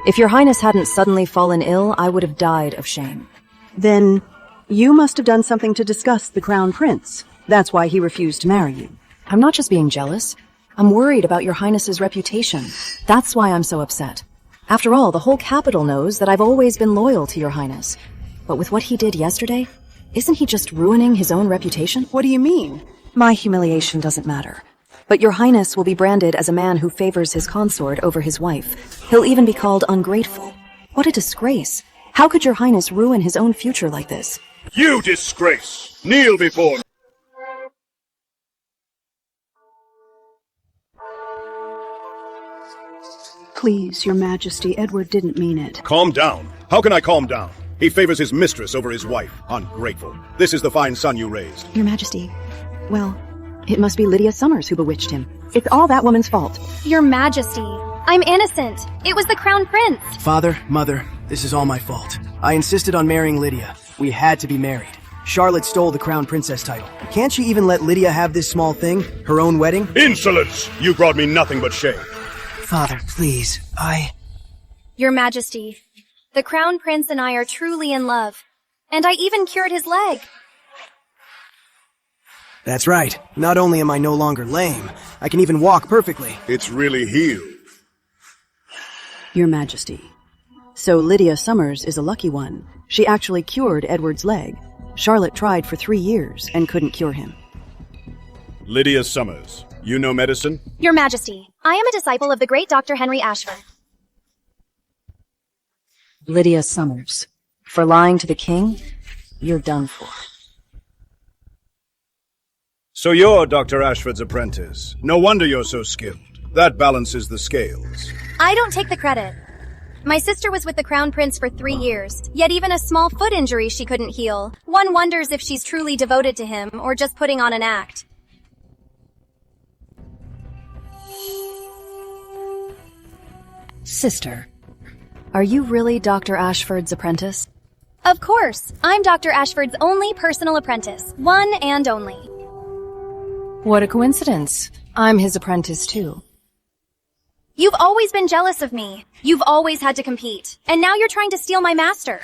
S9: If Your Highness hadn't suddenly fallen ill, I would have died of shame.
S12: Then, you must have done something to disgust the Crown Prince. That's why he refused to marry you.
S9: I'm not just being jealous. I'm worried about Your Highness's reputation. That's why I'm so upset. After all, the whole capital knows that I've always been loyal to Your Highness. But with what he did yesterday, isn't he just ruining his own reputation?
S12: What do you mean?
S9: My humiliation doesn't matter. But Your Highness will be branded as a man who favors his consort over his wife. He'll even be called ungrateful. What a disgrace. How could your highness ruin his own future like this?
S14: You disgrace! Kneel before me!
S12: Please, your majesty, Edward didn't mean it.
S14: Calm down. How can I calm down? He favors his mistress over his wife. Ungrateful. This is the fine son you raised.
S12: Your majesty, well, it must be Lydia Summers who bewitched him. It's all that woman's fault.
S7: Your Majesty, I'm innocent. It was the Crown Prince.
S2: Father, Mother, this is all my fault. I insisted on marrying Lydia. We had to be married. Charlotte stole the Crown Princess title. Can't she even let Lydia have this small thing? Her own wedding?
S14: Insolence! You brought me nothing but shame.
S2: Father, please,
S7: Your Majesty, the Crown Prince and I are truly in love. And I even cured his leg.
S2: That's right. Not only am I no longer lame, I can even walk perfectly.
S14: It's really healed.
S12: Your majesty. So Lydia Summers is a lucky one. She actually cured Edward's leg. Charlotte tried for 3 years and couldn't cure him.
S14: Lydia Summers, you know medicine?
S7: Your Majesty, I am a disciple of the great Dr. Henry Ashford.
S9: Lydia Summers. For lying to the king, you're done for.
S14: So you're Dr. Ashford's apprentice. No wonder you're so skilled. That balances the scales.
S7: I don't take the credit. My sister was with the Crown Prince for 3 years, yet even a small foot injury she couldn't heal. One wonders if she's truly devoted to him or just putting on an act.
S9: Sister, are you really Dr. Ashford's apprentice?
S7: Of course, I'm Dr. Ashford's only personal apprentice. One and only.
S9: What a coincidence. I'm his apprentice too.
S7: You've always been jealous of me. You've always had to compete. And now you're trying to steal my master.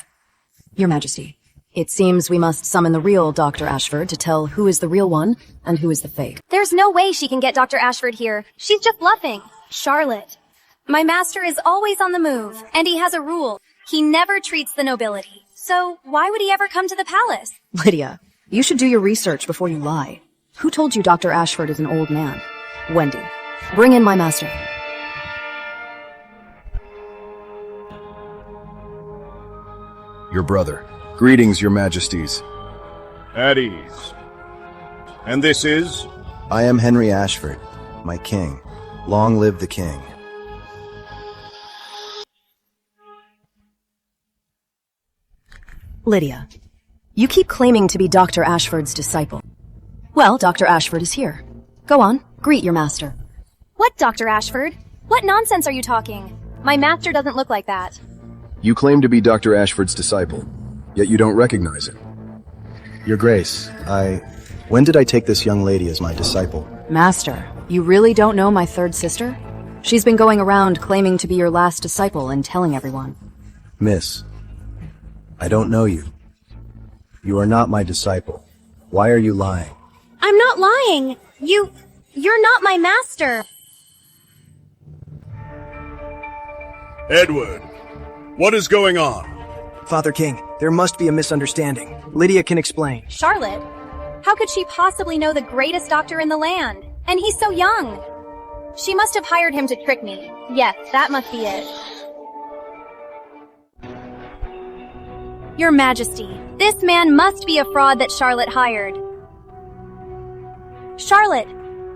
S9: Your Majesty, it seems we must summon the real Dr. Ashford to tell who is the real one and who is the fake.
S7: There's no way she can get Dr. Ashford here. She's just bluffing. Charlotte. My master is always on the move, and he has a rule. He never treats the nobility. So why would he ever come to the palace?
S9: Lydia, you should do your research before you lie. Who told you Dr. Ashford is an old man? Wendy, bring in my master.
S8: Your brother. Greetings, your majesties.
S14: At ease. And this is?
S15: I am Henry Ashford, my king. Long live the king.
S9: Lydia, you keep claiming to be Dr. Ashford's disciple. Well, Dr. Ashford is here. Go on, greet your master.
S7: What, Dr. Ashford? What nonsense are you talking? My master doesn't look like that.
S8: You claim to be Dr. Ashford's disciple, yet you don't recognize him.
S15: Your Grace, when did I take this young lady as my disciple?
S9: Master, you really don't know my third sister? She's been going around claiming to be your last disciple and telling everyone.
S15: Miss, I don't know you. You are not my disciple. Why are you lying?
S7: I'm not lying. You're not my master.
S14: Edward, what is going on?
S2: Father King, there must be a misunderstanding. Lydia can explain.
S7: Charlotte? How could she possibly know the greatest doctor in the land? And he's so young. She must have hired him to trick me. Yes, that must be it. Your Majesty, this man must be a fraud that Charlotte hired. Charlotte,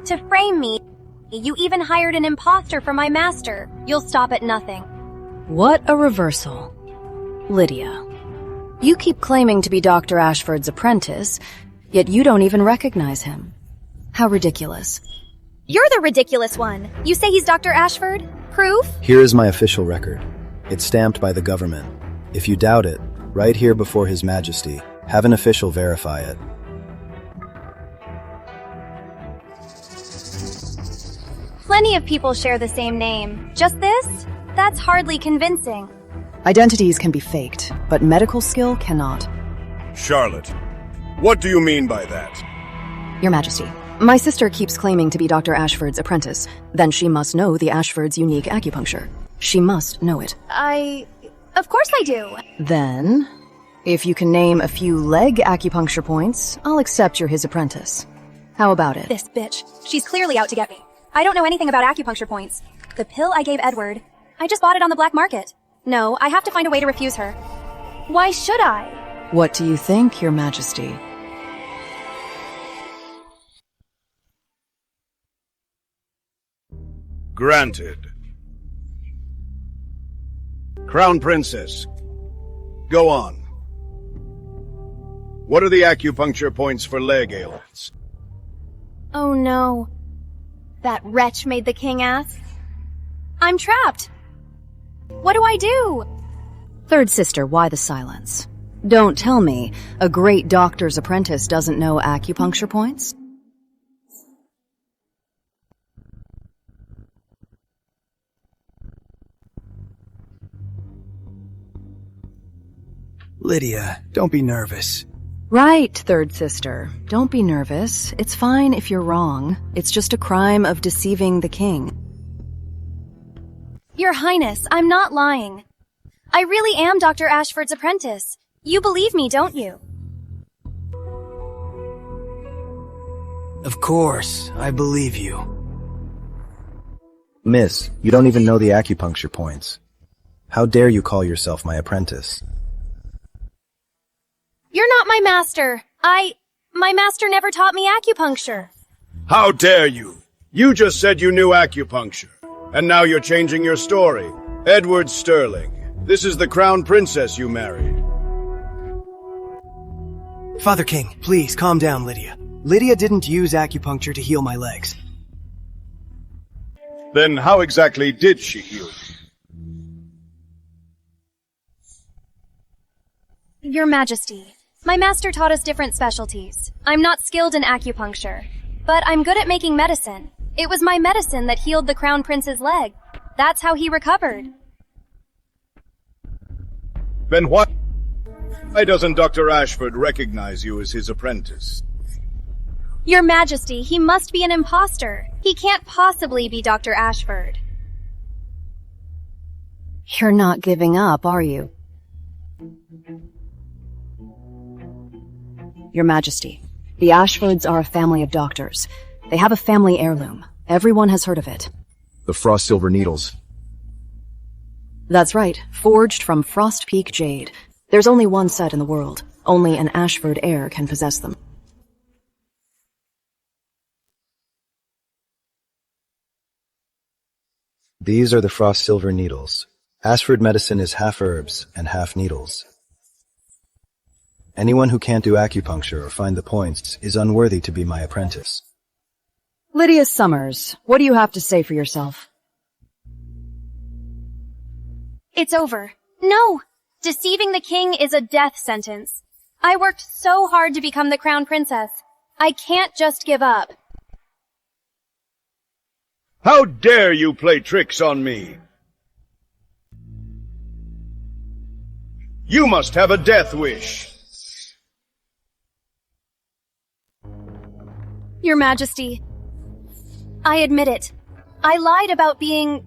S7: to frame me, you even hired an imposter for my master. You'll stop at nothing.
S9: What a reversal. Lydia, you keep claiming to be Dr. Ashford's apprentice, yet you don't even recognize him. How ridiculous.
S7: You're the ridiculous one. You say he's Dr. Ashford? Proof?
S15: Here is my official record. It's stamped by the government. If you doubt it, right here before His Majesty, have an official verify it.
S7: Plenty of people share the same name. Just this? That's hardly convincing.
S9: Identities can be faked, but medical skill cannot.
S14: Charlotte, what do you mean by that?
S9: Your Majesty, my sister keeps claiming to be Dr. Ashford's apprentice. Then she must know the Ashford's unique acupuncture. She must know it.
S7: Of course I do.
S9: Then, if you can name a few leg acupuncture points, I'll accept you're his apprentice. How about it?
S7: This bitch. She's clearly out to get me. I don't know anything about acupuncture points. The pill I gave Edward, I just bought it on the black market. No, I have to find a way to refuse her. Why should I?
S9: What do you think, Your Majesty?
S14: Granted. Crown Princess, go on. What are the acupuncture points for leg ailments?
S7: Oh no. That wretch made the king ask. I'm trapped. What do I do?
S9: Third sister, why the silence? Don't tell me a great doctor's apprentice doesn't know acupuncture points?
S2: Lydia, don't be nervous.
S9: Right, third sister. Don't be nervous. It's fine if you're wrong. It's just a crime of deceiving the king.
S7: Your Highness, I'm not lying. I really am Dr. Ashford's apprentice. You believe me, don't you?
S2: Of course, I believe you.
S15: Miss, you don't even know the acupuncture points. How dare you call yourself my apprentice?
S7: You're not my master. My master never taught me acupuncture.
S14: How dare you? You just said you knew acupuncture. And now you're changing your story. Edward Sterling. This is the Crown Princess you married.
S2: Father King, please calm down, Lydia. Lydia didn't use acupuncture to heal my legs.
S14: Then how exactly did she heal you?
S7: Your Majesty, my master taught us different specialties. I'm not skilled in acupuncture, but I'm good at making medicine. It was my medicine that healed the Crown Prince's leg. That's how he recovered.
S14: Then why doesn't Dr. Ashford recognize you as his apprentice?
S7: Your Majesty, he must be an imposter. He can't possibly be Dr. Ashford.
S9: You're not giving up, are you? Your Majesty, the Ashfords are a family of doctors. They have a family heirloom. Everyone has heard of it.
S8: The frost silver needles.
S9: That's right, forged from Frost Peak jade. There's only one set in the world. Only an Ashford heir can possess them.
S15: These are the frost silver needles. Ashford medicine is half herbs and half needles. Anyone who can't do acupuncture or find the points is unworthy to be my apprentice.
S9: Lydia Summers, what do you have to say for yourself?
S7: It's over. No! Deceiving the king is a death sentence. I worked so hard to become the Crown Princess. I can't just give up.
S14: How dare you play tricks on me? You must have a death wish.
S7: Your Majesty, I admit it. I lied about being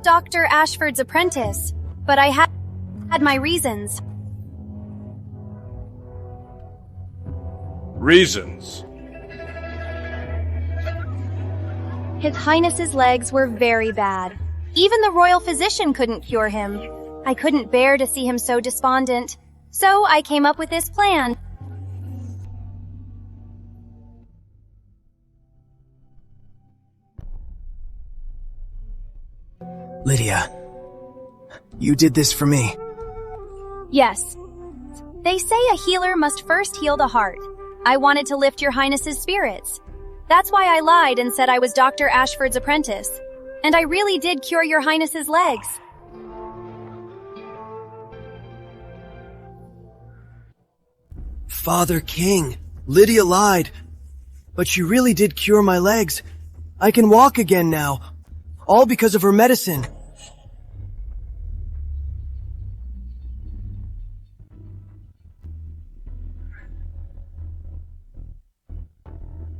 S7: Dr. Ashford's apprentice, but I had my reasons.
S14: Reasons?
S7: His Highness's legs were very bad. Even the royal physician couldn't cure him. I couldn't bear to see him so despondent, so I came up with this plan.
S2: Lydia, you did this for me.
S7: Yes. They say a healer must first heal the heart. I wanted to lift your Highness's spirits. That's why I lied and said I was Dr. Ashford's apprentice. And I really did cure your Highness's legs.
S2: Father King, Lydia lied. But she really did cure my legs. I can walk again now. All because of her medicine.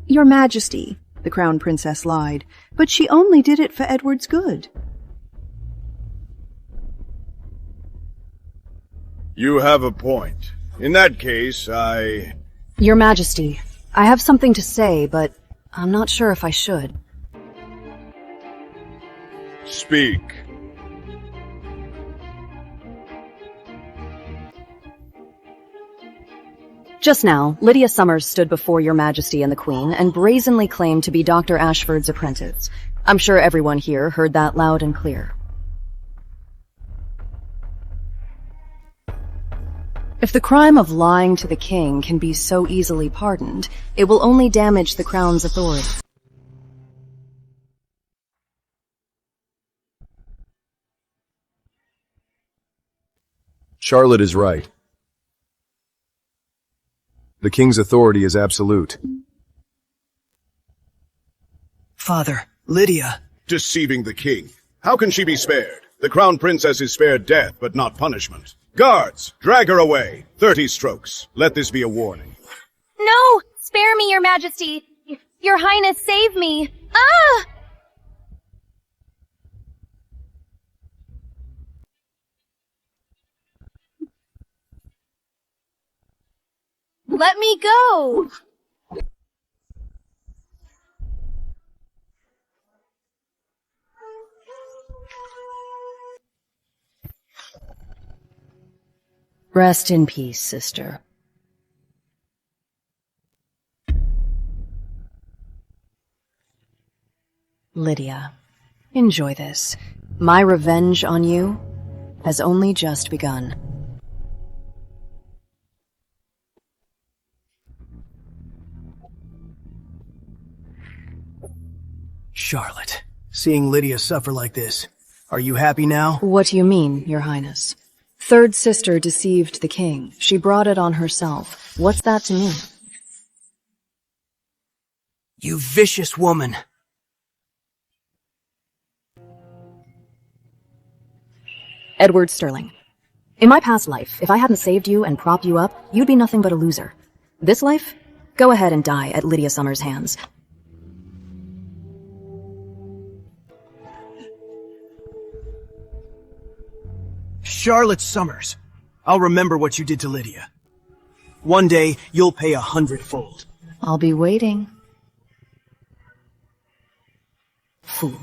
S12: Your Majesty, the Crown Princess lied, but she only did it for Edward's good.
S14: You have a point. In that case,
S9: Your Majesty, I have something to say, but I'm not sure if I should.
S14: Speak.
S9: Just now, Lydia Summers stood before your majesty and the queen and brazenly claimed to be Dr. Ashford's apprentice. I'm sure everyone here heard that loud and clear. If the crime of lying to the king can be so easily pardoned, it will only damage the crown's authority.
S8: Charlotte is right. The king's authority is absolute.
S2: Father, Lydia.
S14: Deceiving the king. How can she be spared? The crown princess is spared death, but not punishment. Guards, drag her away. 30 strokes. Let this be a warning.
S7: No! Spare me, your majesty! Your highness, save me! Ah! Let me go!
S9: Rest in peace, sister. Lydia, enjoy this. My revenge on you has only just begun.
S2: Charlotte, seeing Lydia suffer like this, are you happy now?
S9: What do you mean, your highness? Third sister deceived the king. She brought it on herself. What's that to me?
S2: You vicious woman.
S9: Edward Sterling. In my past life, if I hadn't saved you and propped you up, you'd be nothing but a loser. This life? Go ahead and die at Lydia Summers' hands.
S2: Charlotte Summers, I'll remember what you did to Lydia. One day, you'll pay 100-fold.
S9: I'll be waiting. Fool.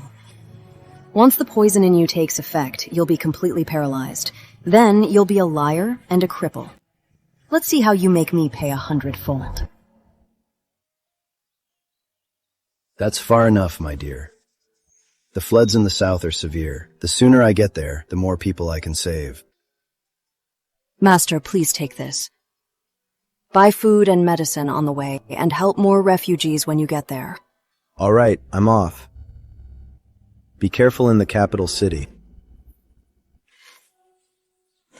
S9: Once the poison in you takes effect, you'll be completely paralyzed. Then you'll be a liar and a cripple. Let's see how you make me pay 100-fold.
S15: That's far enough, my dear. The floods in the south are severe. The sooner I get there, the more people I can save.
S9: Master, please take this. Buy food and medicine on the way, and help more refugees when you get there.
S15: All right, I'm off. Be careful in the capital city.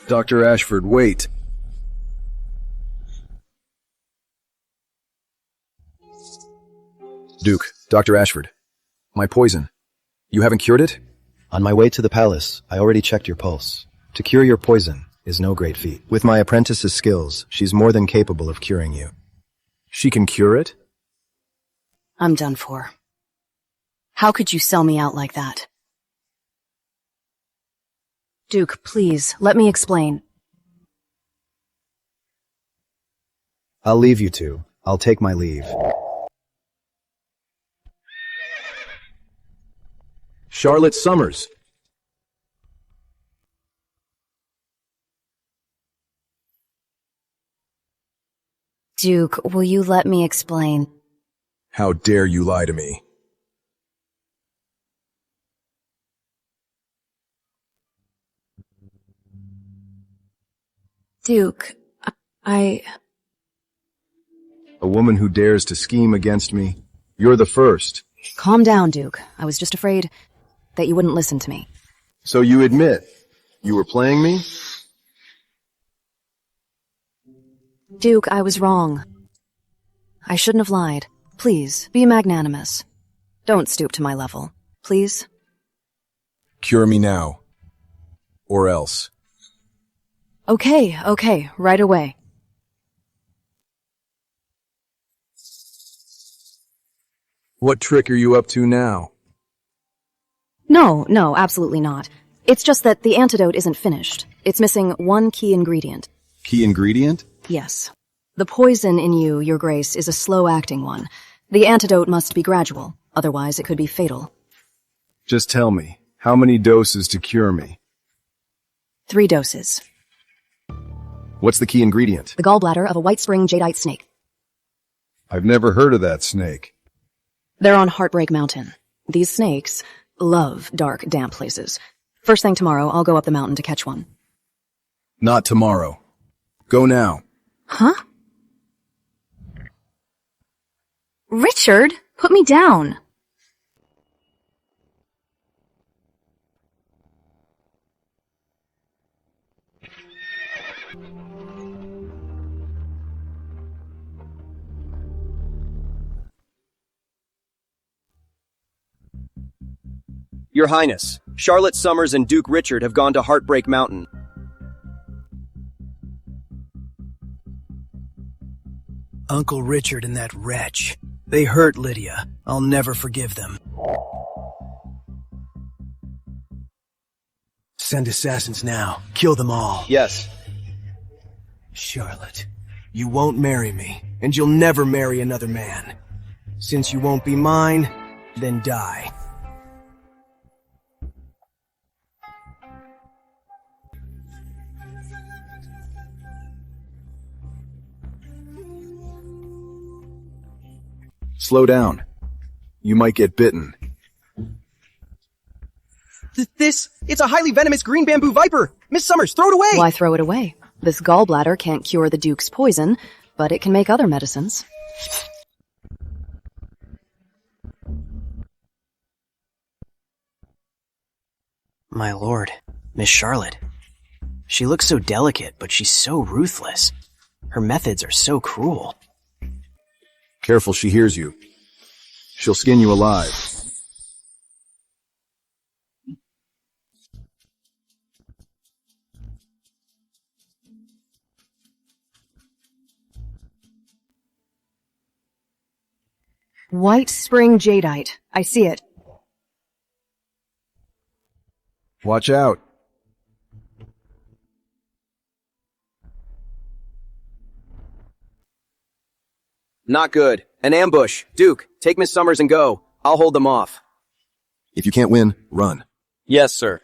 S8: Dr. Ashford, wait. Duke, Dr. Ashford. My poison. You haven't cured it?
S15: On my way to the palace, I already checked your pulse. To cure your poison is no great feat. With my apprentice's skills, she's more than capable of curing you.
S8: She can cure it?
S9: I'm done for. How could you sell me out like that? Duke, please, let me explain.
S15: I'll leave you two. I'll take my leave.
S8: Charlotte Summers.
S9: Duke, will you let me explain?
S8: How dare you lie to me?
S9: Duke,
S8: A woman who dares to scheme against me. You're the first.
S9: Calm down, Duke. I was just afraid that you wouldn't listen to me.
S8: So you admit you were playing me?
S9: Duke, I was wrong. I shouldn't have lied. Please, be magnanimous. Don't stoop to my level. Please?
S8: Cure me now. Or else.
S9: Okay, right away.
S8: What trick are you up to now?
S9: No, absolutely not. It's just that the antidote isn't finished. It's missing one key ingredient.
S8: Key ingredient?
S9: Yes. The poison in you, Your Grace, is a slow-acting one. The antidote must be gradual, otherwise it could be fatal.
S8: Just tell me, how many doses to cure me?
S9: 3 doses.
S8: What's the key ingredient?
S9: The gallbladder of a white spring jadeite snake.
S8: I've never heard of that snake.
S9: They're on Heartbreak Mountain. These snakes love dark, damp places. First thing tomorrow, I'll go up the mountain to catch one.
S8: Not tomorrow. Go now.
S16: Huh? Richard, put me down.
S10: Your Highness, Charlotte Summers and Duke Richard have gone to Heartbreak Mountain.
S2: Uncle Richard and that wretch. They hurt Lydia. I'll never forgive them. Send assassins now. Kill them all.
S10: Yes.
S2: Charlotte, you won't marry me, and you'll never marry another man. Since you won't be mine, then die.
S8: Slow down. You might get bitten.
S1: It's a highly venomous green bamboo viper! Miss Summers, throw it away!
S9: Why throw it away? This gallbladder can't cure the Duke's poison, but it can make other medicines.
S2: My lord, Miss Charlotte. She looks so delicate, but she's so ruthless. Her methods are so cruel.
S8: Careful, she hears you. She'll skin you alive.
S9: White spring jadeite. I see it.
S8: Watch out.
S10: Not good. An ambush. Duke, take Miss Summers and go. I'll hold them off.
S8: If you can't win, run.
S10: Yes, sir.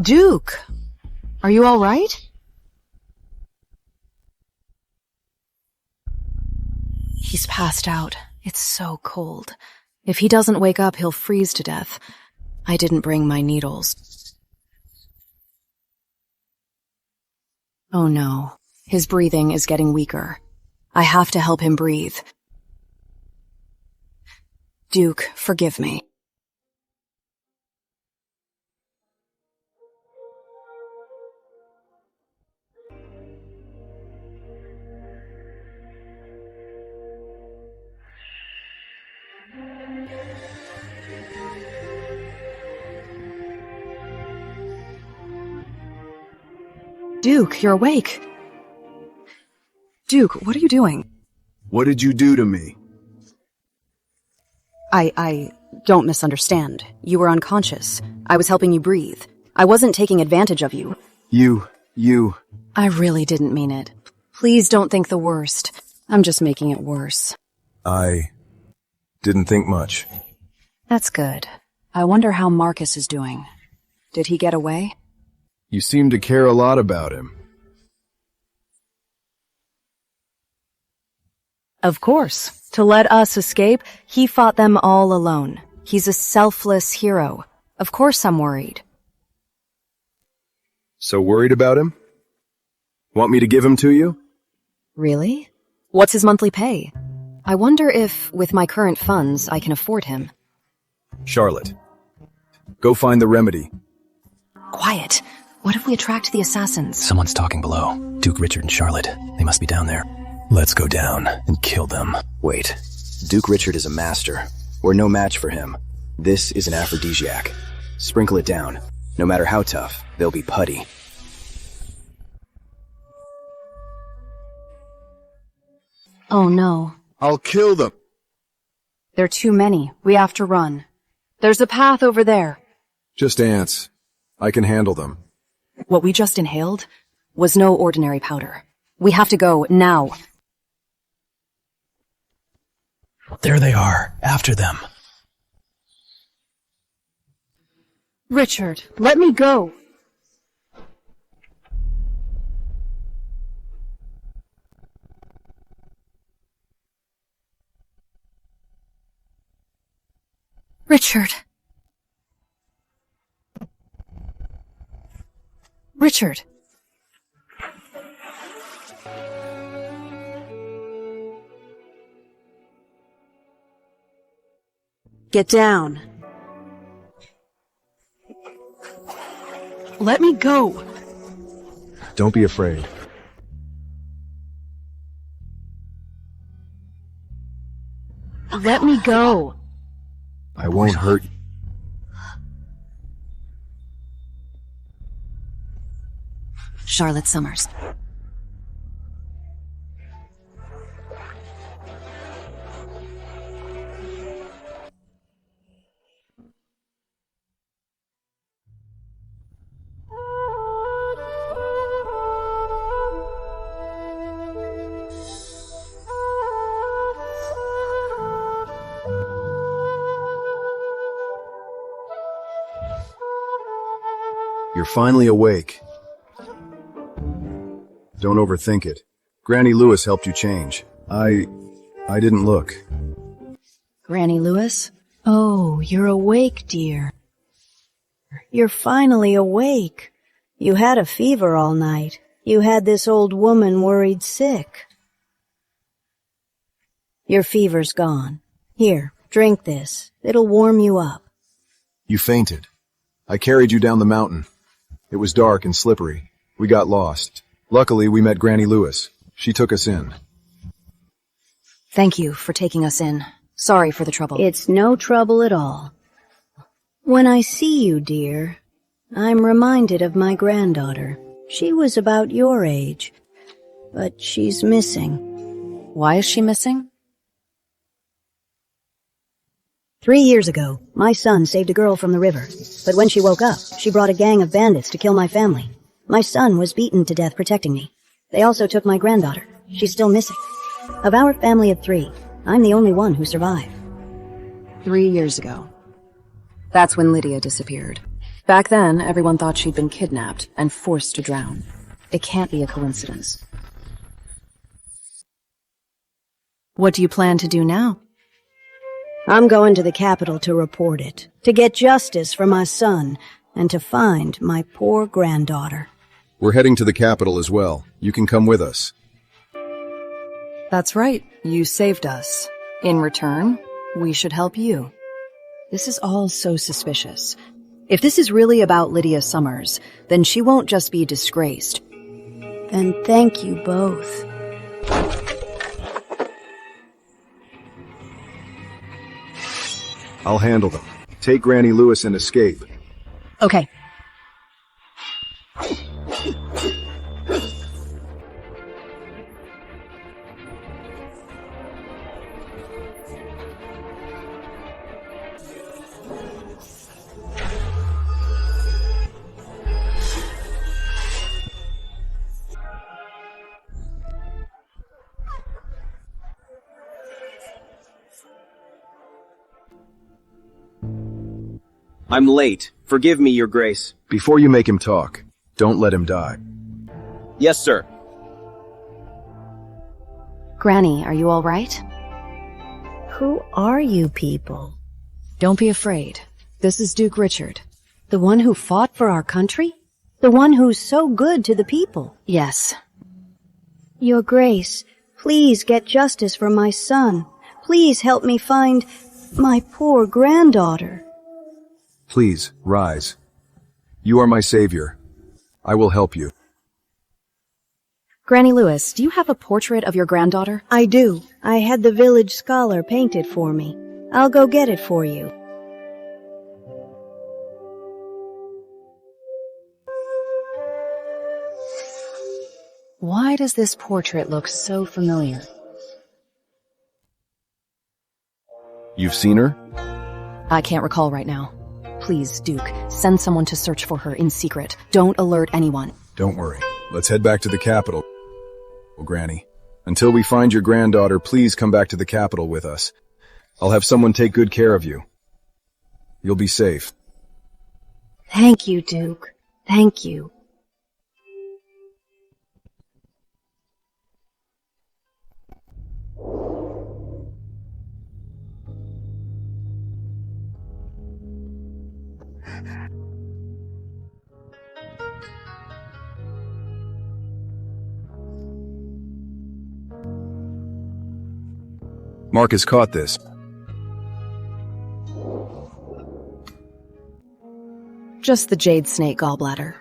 S9: Duke, are you all right? He's passed out. It's so cold. If he doesn't wake up, he'll freeze to death. I didn't bring my needles. Oh no, his breathing is getting weaker. I have to help him breathe. Duke, forgive me. Duke, you're awake. Duke, what are you doing?
S8: What did you do to me?
S9: I don't misunderstand. You were unconscious. I was helping you breathe. I wasn't taking advantage of you.
S8: You...
S9: I really didn't mean it. Please don't think the worst. I'm just making it worse.
S8: I didn't think much.
S9: That's good. I wonder how Marcus is doing. Did he get away?
S8: You seem to care a lot about him.
S9: Of course. To let us escape, he fought them all alone. He's a selfless hero. Of course I'm worried.
S8: So worried about him? Want me to give him to you?
S9: Really? What's his monthly pay? I wonder if, with my current funds, I can afford him.
S8: Charlotte, go find the remedy.
S9: Quiet. What if we attract the assassins?
S15: Someone's talking below. Duke Richard and Charlotte. They must be down there. Let's go down and kill them.
S2: Wait. Duke Richard is a master. We're no match for him. This is an aphrodisiac. Sprinkle it down. No matter how tough, they'll be putty.
S9: Oh no.
S8: I'll kill them.
S9: There are too many. We have to run. There's a path over there.
S8: Just ants. I can handle them.
S9: What we just inhaled was no ordinary powder. We have to go now.
S2: There they are, after them.
S13: Richard, let me go.
S16: Richard.
S9: Richard.
S12: Get down.
S13: Let me go.
S8: Don't be afraid.
S13: Let me go.
S8: I won't hurt you.
S9: Charlotte Summers.
S8: You're finally awake. Don't overthink it. Granny Lewis helped you change. I didn't look.
S12: Granny Lewis? Oh, you're awake, dear. You're finally awake. You had a fever all night. You had this old woman worried sick. Your fever's gone. Here, drink this. It'll warm you up.
S8: You fainted. I carried you down the mountain. It was dark and slippery. We got lost. Luckily, we met Granny Lewis. She took us in.
S9: Thank you for taking us in. Sorry for the trouble.
S12: It's no trouble at all. When I see you, dear, I'm reminded of my granddaughter. She was about your age, but she's missing.
S9: Why is she missing?
S12: 3 years ago, my son saved a girl from the river, but when she woke up, she brought a gang of bandits to kill my family. My son was beaten to death protecting me. They also took my granddaughter. She's still missing. Of our family of 3, I'm the only one who survived.
S9: 3 years ago. That's when Lydia disappeared. Back then, everyone thought she'd been kidnapped and forced to drown. It can't be a coincidence. What do you plan to do now?
S12: I'm going to the capital to report it, to get justice for my son, and to find my poor granddaughter.
S8: We're heading to the capital as well. You can come with us.
S9: That's right. You saved us. In return, we should help you. This is all so suspicious. If this is really about Lydia Summers, then she won't just be disgraced.
S12: And thank you both.
S8: I'll handle them. Take Granny Lewis and escape.
S9: Okay.
S10: I'm late. Forgive me, Your Grace.
S8: Before you make him talk, don't let him die.
S10: Yes, sir.
S9: Granny, are you all right?
S12: Who are you people?
S9: Don't be afraid. This is Duke Richard.
S12: The one who fought for our country? The one who's so good to the people?
S9: Yes.
S12: Your Grace, please get justice for my son. Please help me find my poor granddaughter.
S8: Please, rise. You are my savior. I will help you.
S9: Granny Lewis, do you have a portrait of your granddaughter?
S12: I do. I had the village scholar paint it for me. I'll go get it for you.
S9: Why does this portrait look so familiar?
S8: You've seen her?
S9: I can't recall right now. Please, Duke, send someone to search for her in secret. Don't alert anyone.
S8: Don't worry. Let's head back to the capital, Granny. Until we find your granddaughter, please come back to the capital with us. I'll have someone take good care of you. You'll be safe.
S12: Thank you, Duke. Thank you.
S8: Marcus caught this.
S9: Just the jade snake gallbladder.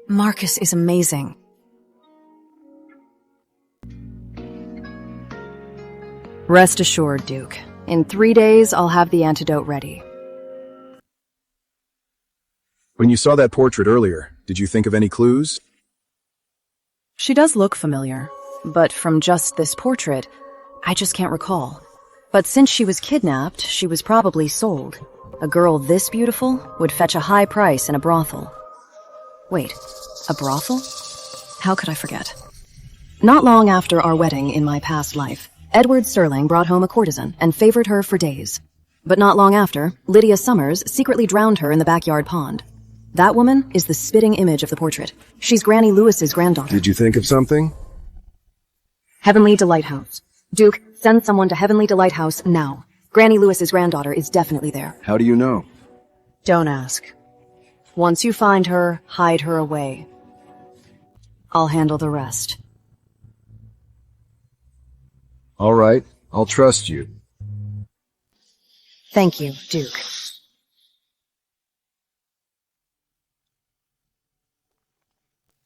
S9: Marcus is amazing. Rest assured, Duke. In 3 days, I'll have the antidote ready.
S8: When you saw that portrait earlier, did you think of any clues?
S9: She does look familiar, but from just this portrait, I just can't recall. But since she was kidnapped, she was probably sold. A girl this beautiful would fetch a high price in a brothel. Wait, a brothel? How could I forget? Not long after our wedding in my past life, Edward Sterling brought home a courtesan and favored her for days. But not long after, Lydia Summers secretly drowned her in the backyard pond. That woman is the spitting image of the portrait. She's Granny Lewis's granddaughter.
S8: Did you think of something?
S9: Heavenly Delight House. Duke, send someone to Heavenly Delight House now. Granny Lewis's granddaughter is definitely there.
S8: How do you know?
S9: Don't ask. Once you find her, hide her away. I'll handle the rest.
S8: All right, I'll trust you.
S9: Thank you, Duke.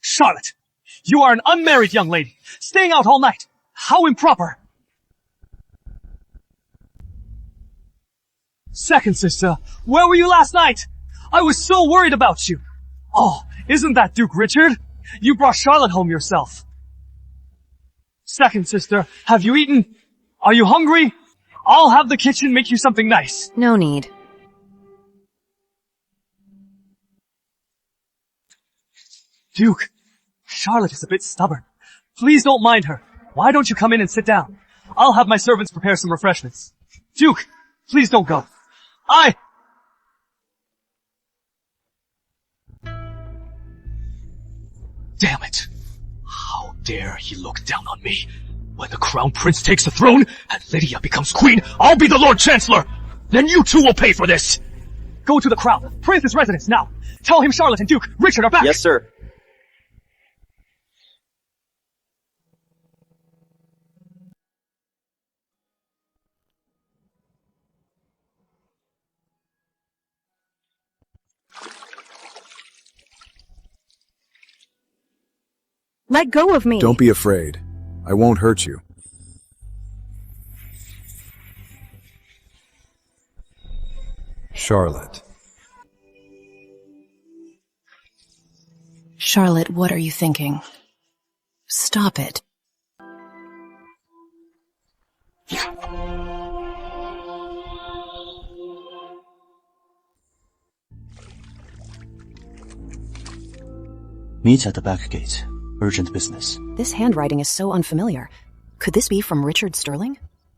S6: Charlotte! You are an unmarried young lady, staying out all night. How improper! Second sister, where were you last night? I was so worried about you. Oh, isn't that Duke Richard? You brought Charlotte home yourself. Second sister, have you eaten? Are you hungry? I'll have the kitchen make you something nice.
S9: No need.
S6: Duke, Charlotte is a bit stubborn. Please don't mind her. Why don't you come in and sit down? I'll have my servants prepare some refreshments. Duke, please don't go. Damn it. How dare he look down on me? When the Crown Prince takes the throne and Lydia becomes queen, I'll be the Lord Chancellor. Then you two will pay for this. Go to the Crown Prince's residence now. Tell him Charlotte and Duke Richard are back.
S10: Yes, sir.
S13: Let go of me.
S8: Don't be afraid. I won't hurt you. Charlotte.
S9: Charlotte, what are you thinking? Stop it.
S17: Meet at the back gate. Urgent business.
S9: This handwriting is so unfamiliar. Could this be from Richard Sterling?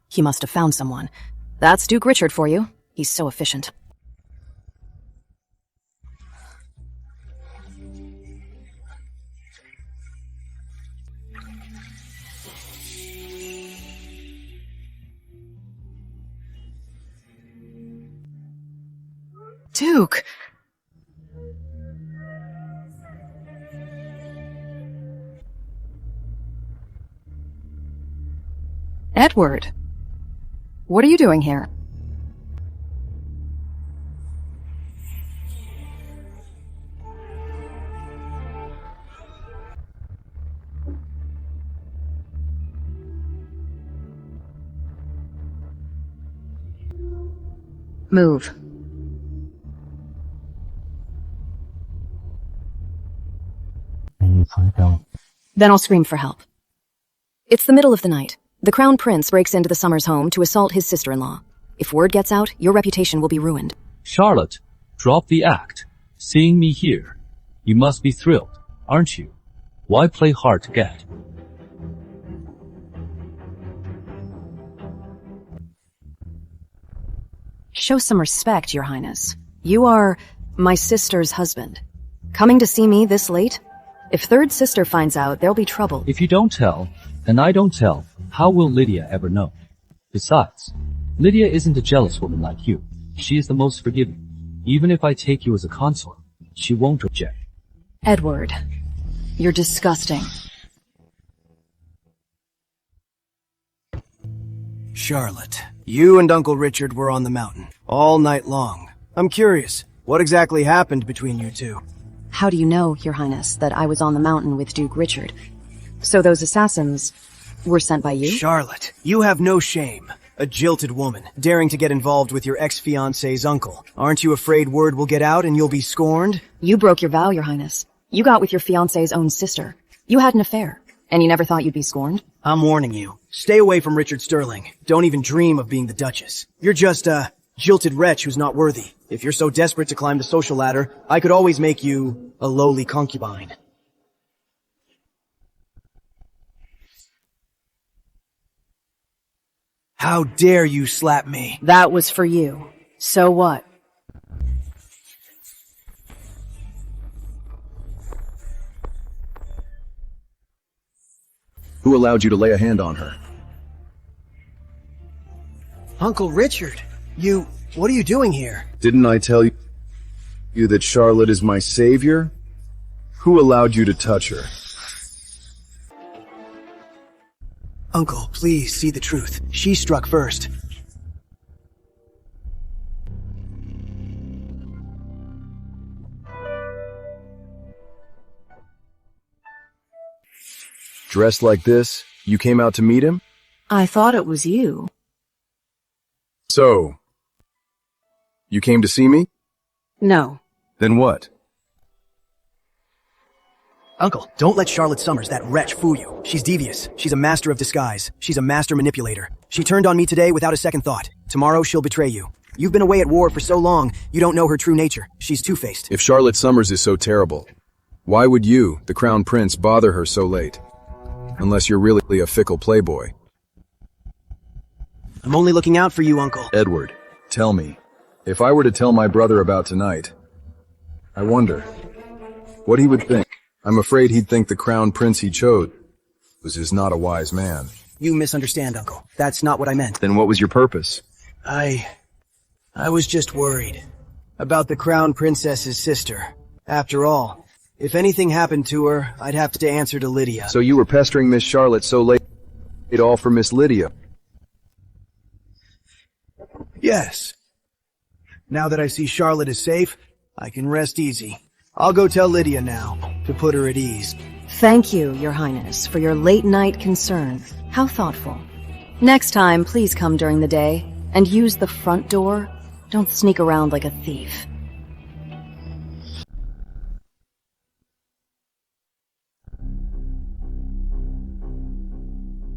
S9: He must have found someone. That's Duke Richard for you. He's so efficient. Duke! Edward, what are you doing here? Move. Then I'll scream for help. It's the middle of the night. The Crown Prince breaks into the Summers home to assault his sister-in-law. If word gets out, your reputation will be ruined.
S6: Charlotte, drop the act. Seeing me here, you must be thrilled, aren't you? Why play hard to get?
S9: Show some respect, Your Highness. You are my sister's husband. Coming to see me this late? If third sister finds out, there'll be trouble.
S6: If you don't tell, and I don't tell, how will Lydia ever know? Besides, Lydia isn't a jealous woman like you. She is the most forgiving. Even if I take you as a consort, she won't object.
S9: Edward, you're disgusting.
S2: Charlotte, you and Uncle Richard were on the mountain all night long. I'm curious, what exactly happened between you two?
S9: How do you know, Your Highness, that I was on the mountain with Duke Richard? So those assassins were sent by you?
S2: Charlotte, you have no shame. A jilted woman, daring to get involved with your ex-fiancé's uncle. Aren't you afraid word will get out and you'll be scorned?
S9: You broke your vow, Your Highness. You got with your fiancé's own sister. You had an affair, and you never thought you'd be scorned?
S2: I'm warning you. Stay away from Richard Sterling. Don't even dream of being the Duchess. You're just a jilted wretch who's not worthy. If you're so desperate to climb the social ladder, I could always make you a lowly concubine. How dare you slap me?
S9: That was for you. So what?
S8: Who allowed you to lay a hand on her?
S2: Uncle Richard, what are you doing here?
S8: Didn't I tell you that Charlotte is my savior? Who allowed you to touch her?
S2: Uncle, please see the truth. She struck first.
S8: Dressed like this, you came out to meet him?
S13: I thought it was you.
S8: So, you came to see me?
S13: No.
S8: Then what?
S2: Uncle, don't let Charlotte Summers, that wretch, fool you. She's devious. She's a master of disguise. She's a master manipulator. She turned on me today without a second thought. Tomorrow she'll betray you. You've been away at war for so long, you don't know her true nature. She's two-faced.
S8: If Charlotte Summers is so terrible, why would you, the Crown Prince, bother her so late? Unless you're really a fickle playboy.
S2: I'm only looking out for you, Uncle.
S8: Edward, tell me, if I were to tell my brother about tonight, I wonder what he would think. I'm afraid he'd think the Crown Prince he chose is not a wise man.
S2: You misunderstand, Uncle. That's not what I meant.
S8: Then what was your purpose?
S2: I was just worried about the Crown Princess's sister. After all, if anything happened to her, I'd have to answer to Lydia.
S8: So you were pestering Miss Charlotte so late, it all for Miss Lydia?
S2: Yes. Now that I see Charlotte is safe, I can rest easy. I'll go tell Lydia now, to put her at ease.
S9: Thank you, Your Highness, for your late-night concern. How thoughtful. Next time, please come during the day, and use the front door. Don't sneak around like a thief.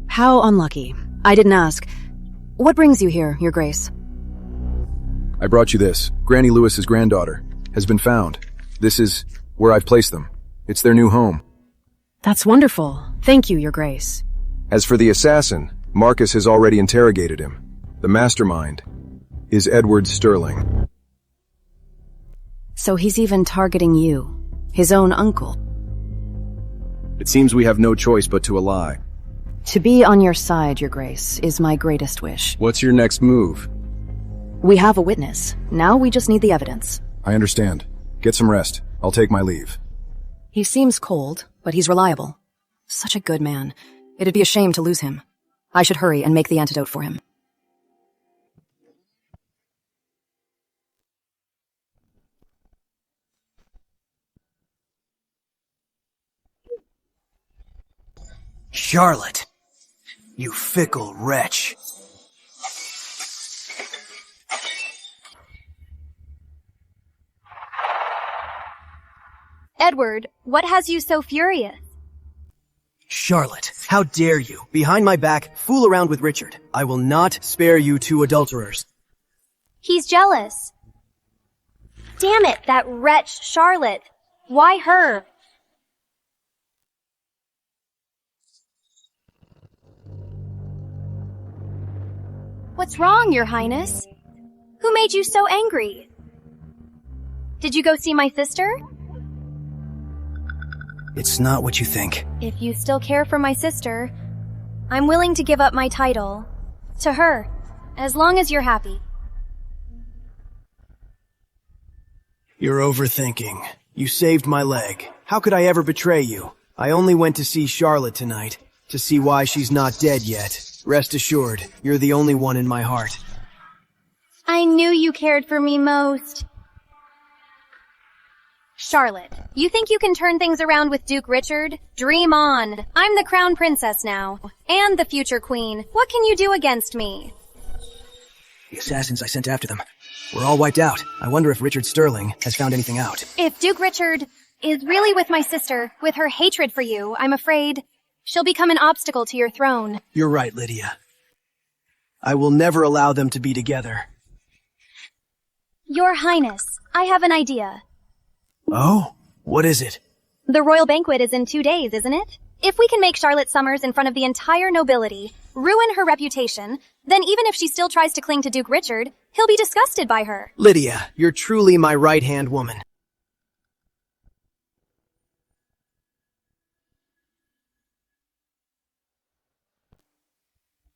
S9: How unlucky. I didn't ask. What brings you here, Your Grace?
S8: I brought you this. Granny Lewis's granddaughter has been found. This is where I've placed them. It's their new home.
S9: That's wonderful. Thank you, Your Grace.
S8: As for the assassin, Marcus has already interrogated him. The mastermind is Edward Sterling.
S9: So he's even targeting you, his own uncle.
S8: It seems we have no choice but to ally.
S9: To be on your side, Your Grace, is my greatest wish.
S8: What's your next move?
S9: We have a witness. Now we just need the evidence.
S8: I understand. Get some rest. I'll take my leave.
S9: He seems cold, but he's reliable. Such a good man. It'd be a shame to lose him. I should hurry and make the antidote for him.
S2: Charlotte, you fickle wretch.
S7: Edward, what has you so furious?
S2: Charlotte, how dare you, behind my back, fool around with Richard. I will not spare you two adulterers.
S7: He's jealous. Damn it, that wretch Charlotte. Why her? What's wrong, Your Highness? Who made you so angry? Did you go see my sister?
S2: It's not what you think.
S7: If you still care for my sister, I'm willing to give up my title to her, as long as you're happy.
S2: You're overthinking. You saved my leg. How could I ever betray you? I only went to see Charlotte tonight, to see why she's not dead yet. Rest assured, you're the only one in my heart.
S7: I knew you cared for me most. Charlotte, you think you can turn things around with Duke Richard? Dream on. I'm the crown princess now, and the future queen. What can you do against me?
S2: The assassins I sent after them were all wiped out. I wonder if Richard Sterling has found anything out.
S7: If Duke Richard is really with my sister, with her hatred for you, I'm afraid she'll become an obstacle to your throne.
S2: You're right, Lydia. I will never allow them to be together.
S7: Your Highness, I have an idea.
S2: Oh? What is it?
S7: The royal banquet is in 2 days, isn't it? If we can make Charlotte Summers in front of the entire nobility, ruin her reputation, then even if she still tries to cling to Duke Richard, he'll be disgusted by her.
S2: Lydia, you're truly my right-hand woman.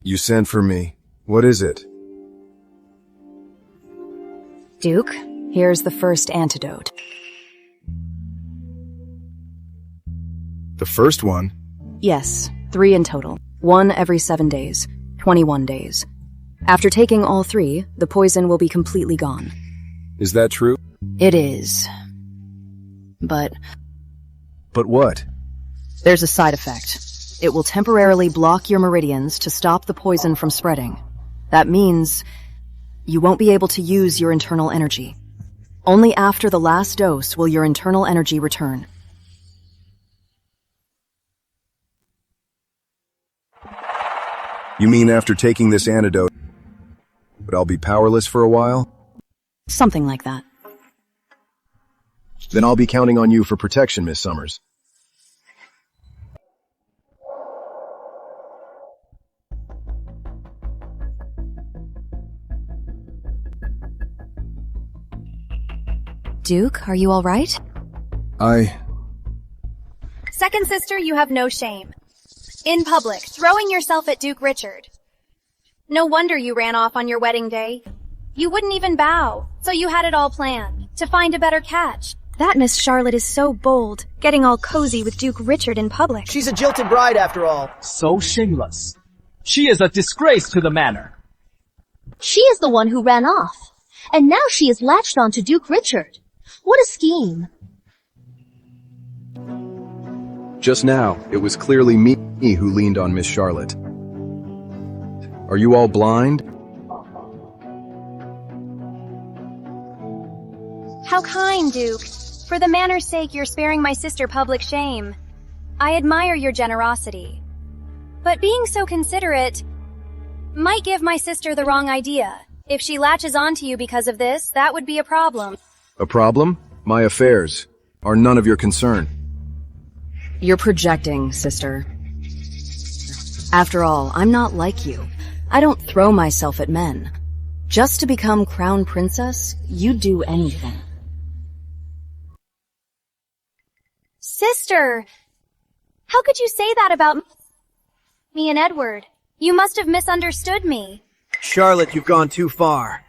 S8: You sent for me. What is it?
S9: Duke, here's the first antidote.
S8: The first one?
S9: Yes, 3 in total. 1 every 7 days. 21 days. After taking all 3, the poison will be completely gone.
S8: Is that true?
S9: It is. But
S8: what?
S9: there's a side effect. It will temporarily block your meridians to stop the poison from spreading. That means you won't be able to use your internal energy. Only after the last dose will your internal energy return.
S8: You mean after taking this antidote, but I'll be powerless for a while?
S9: Something like that.
S8: Then I'll be counting on you for protection, Miss Summers.
S9: Duke, are you all right?
S7: Second sister, you have no shame. In public, throwing yourself at Duke Richard. No wonder you ran off on your wedding day. You wouldn't even bow, so you had it all planned, to find a better catch. That Miss Charlotte is so bold, getting all cozy with Duke Richard in public.
S1: She's a jilted bride after all.
S6: So shameless. She is a disgrace to the manor.
S5: She is the one who ran off, and now she is latched on to Duke Richard. What a scheme.
S8: Just now, it was clearly me who leaned on Miss Charlotte. Are you all blind?
S7: How kind, Duke. For the manor's sake, you're sparing my sister public shame. I admire your generosity. But being so considerate might give my sister the wrong idea. If she latches onto you because of this, that would be a problem.
S8: A problem? My affairs are none of your concern.
S9: You're projecting, sister. After all, I'm not like you. I don't throw myself at men. Just to become crown princess, you'd do anything.
S7: Sister! How could you say that about me and Edward? You must have misunderstood me.
S2: Charlotte, you've gone too far.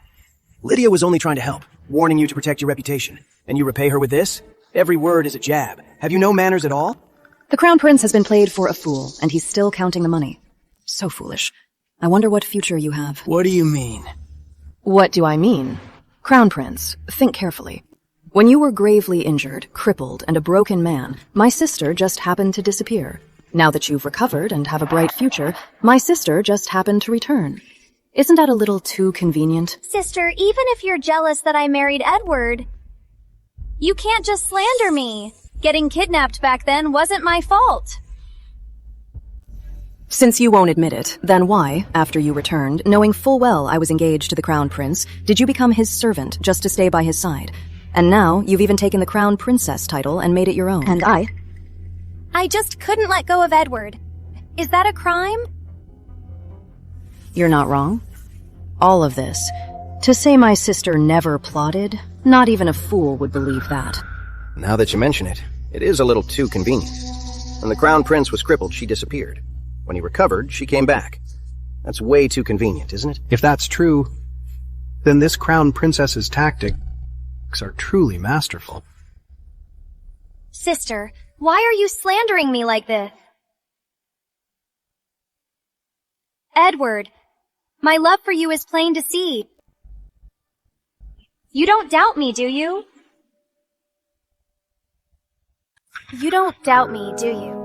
S2: Lydia was only trying to help, warning you to protect your reputation. And you repay her with this? Every word is a jab. Have you no manners at all?
S9: The crown prince has been played for a fool, and he's still counting the money. So foolish. I wonder what future you have.
S2: What do you mean?
S9: What do I mean? Crown prince, think carefully. When you were gravely injured, crippled, and a broken man, my sister just happened to disappear. Now that you've recovered and have a bright future, my sister just happened to return. Isn't that a little too convenient?
S7: Sister, even if you're jealous that I married Edward, you can't just slander me. Getting kidnapped back then wasn't my fault.
S9: Since you won't admit it, then why, after you returned, knowing full well I was engaged to the Crown Prince, did you become his servant just to stay by his side? And now, you've even taken the Crown Princess title and made it your own.
S12: And
S7: I just couldn't let go of Edward. Is that a crime?
S9: You're not wrong. All of this. To say my sister never plotted, not even a fool would believe that.
S10: Now that you mention it, it is a little too convenient. When the Crown Prince was crippled, she disappeared. When he recovered, she came back. That's way too convenient, isn't it?
S2: If that's true, then this Crown Princess's tactics are truly masterful.
S7: Sister, why are you slandering me like this? Edward, my love for you is plain to see. You don't doubt me, do you? You don't doubt me, do you?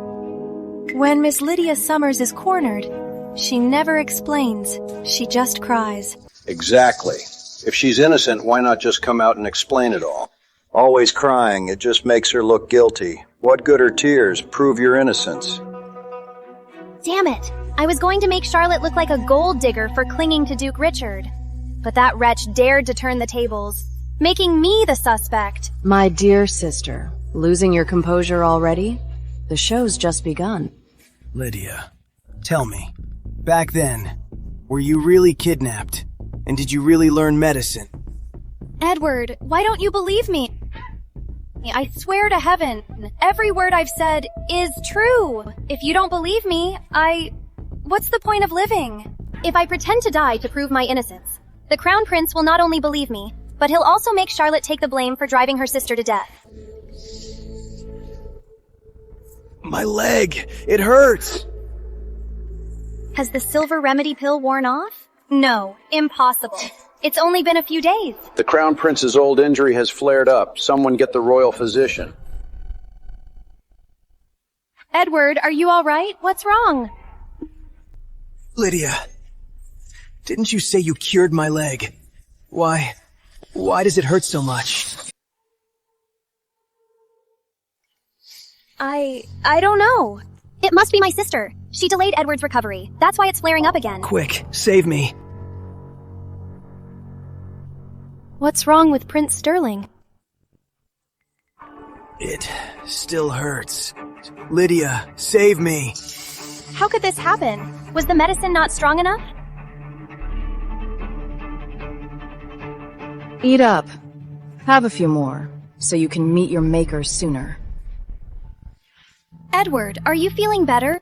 S7: When Miss Lydia Summers is cornered, she never explains. She just cries.
S18: Exactly. If she's innocent, why not just come out and explain it all? Always crying, it just makes her look guilty. What good are tears? Prove your innocence.
S7: Damn it! I was going to make Charlotte look like a gold digger for clinging to Duke Richard. But that wretch dared to turn the tables, making me the suspect.
S9: My dear sister, losing your composure already? The show's just begun.
S2: Lydia, tell me, back then, were you really kidnapped? And did you really learn medicine?
S7: Edward, why don't you believe me? I swear to heaven, every word I've said is true. If you don't believe me, what's the point of living? If I pretend to die to prove my innocence, the Crown Prince will not only believe me, but he'll also make Charlotte take the blame for driving her sister to death.
S2: My leg! It hurts!
S7: Has the silver remedy pill worn off? No, impossible. It's only been a few days.
S18: The Crown Prince's old injury has flared up. Someone get the royal physician.
S7: Edward, are you all right? What's wrong?
S2: Lydia, didn't you say you cured my leg? Why does it hurt so much?
S7: I don't know. It must be my sister. She delayed Edward's recovery. That's why it's flaring up again.
S2: Quick, save me.
S7: What's wrong with Prince Sterling?
S2: It still hurts. Lydia, save me.
S7: How could this happen? Was the medicine not strong enough?
S9: Eat up. Have a few more, so you can meet your maker sooner.
S7: Edward, are you feeling better?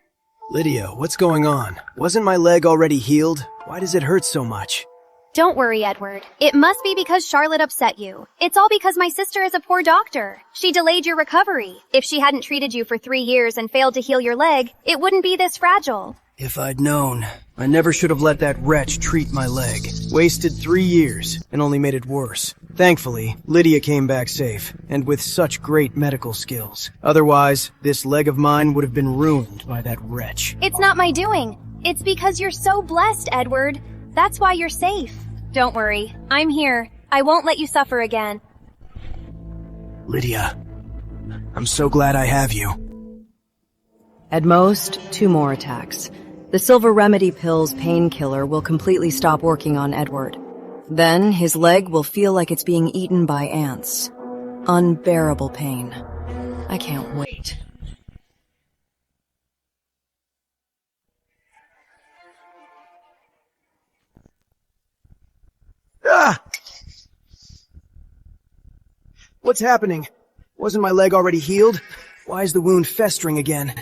S2: Lydia, what's going on? Wasn't my leg already healed? Why does it hurt so much?
S7: Don't worry, Edward. It must be because Charlotte upset you. It's all because my sister is a poor doctor. She delayed your recovery. If she hadn't treated you for 3 years and failed to heal your leg, it wouldn't be this fragile.
S2: If I'd known, I never should have let that wretch treat my leg. Wasted 3 years and only made it worse. Thankfully, Lydia came back safe, and with such great medical skills. Otherwise, this leg of mine would have been ruined by that wretch.
S7: It's not my doing. It's because you're so blessed, Edward. That's why you're safe. Don't worry. I'm here. I won't let you suffer again.
S2: Lydia, I'm so glad I have you.
S9: At most, 2 more attacks. The silver remedy pill's painkiller will completely stop working on Edward. Then, his leg will feel like it's being eaten by ants. Unbearable pain. I can't wait.
S2: Ah! What's happening? Wasn't my leg already healed? Why is the wound festering again?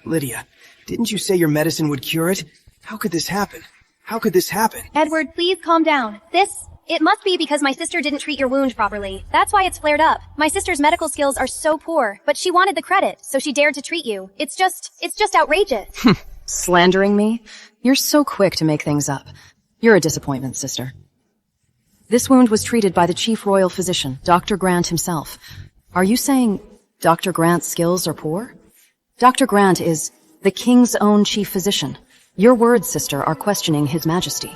S2: Lydia, didn't you say your medicine would cure it? How could this happen? How could this happen?
S7: Edward, please calm down. It must be because my sister didn't treat your wound properly. That's why it's flared up. My sister's medical skills are so poor, but she wanted the credit, so she dared to treat you. It's just outrageous.
S9: Slandering me? You're so quick to make things up. You're a disappointment, sister. This wound was treated by the chief royal physician, Dr. Grant himself. Are you saying Dr. Grant's skills are poor? Dr. Grant is the king's own chief physician. Your words, sister, are questioning his majesty.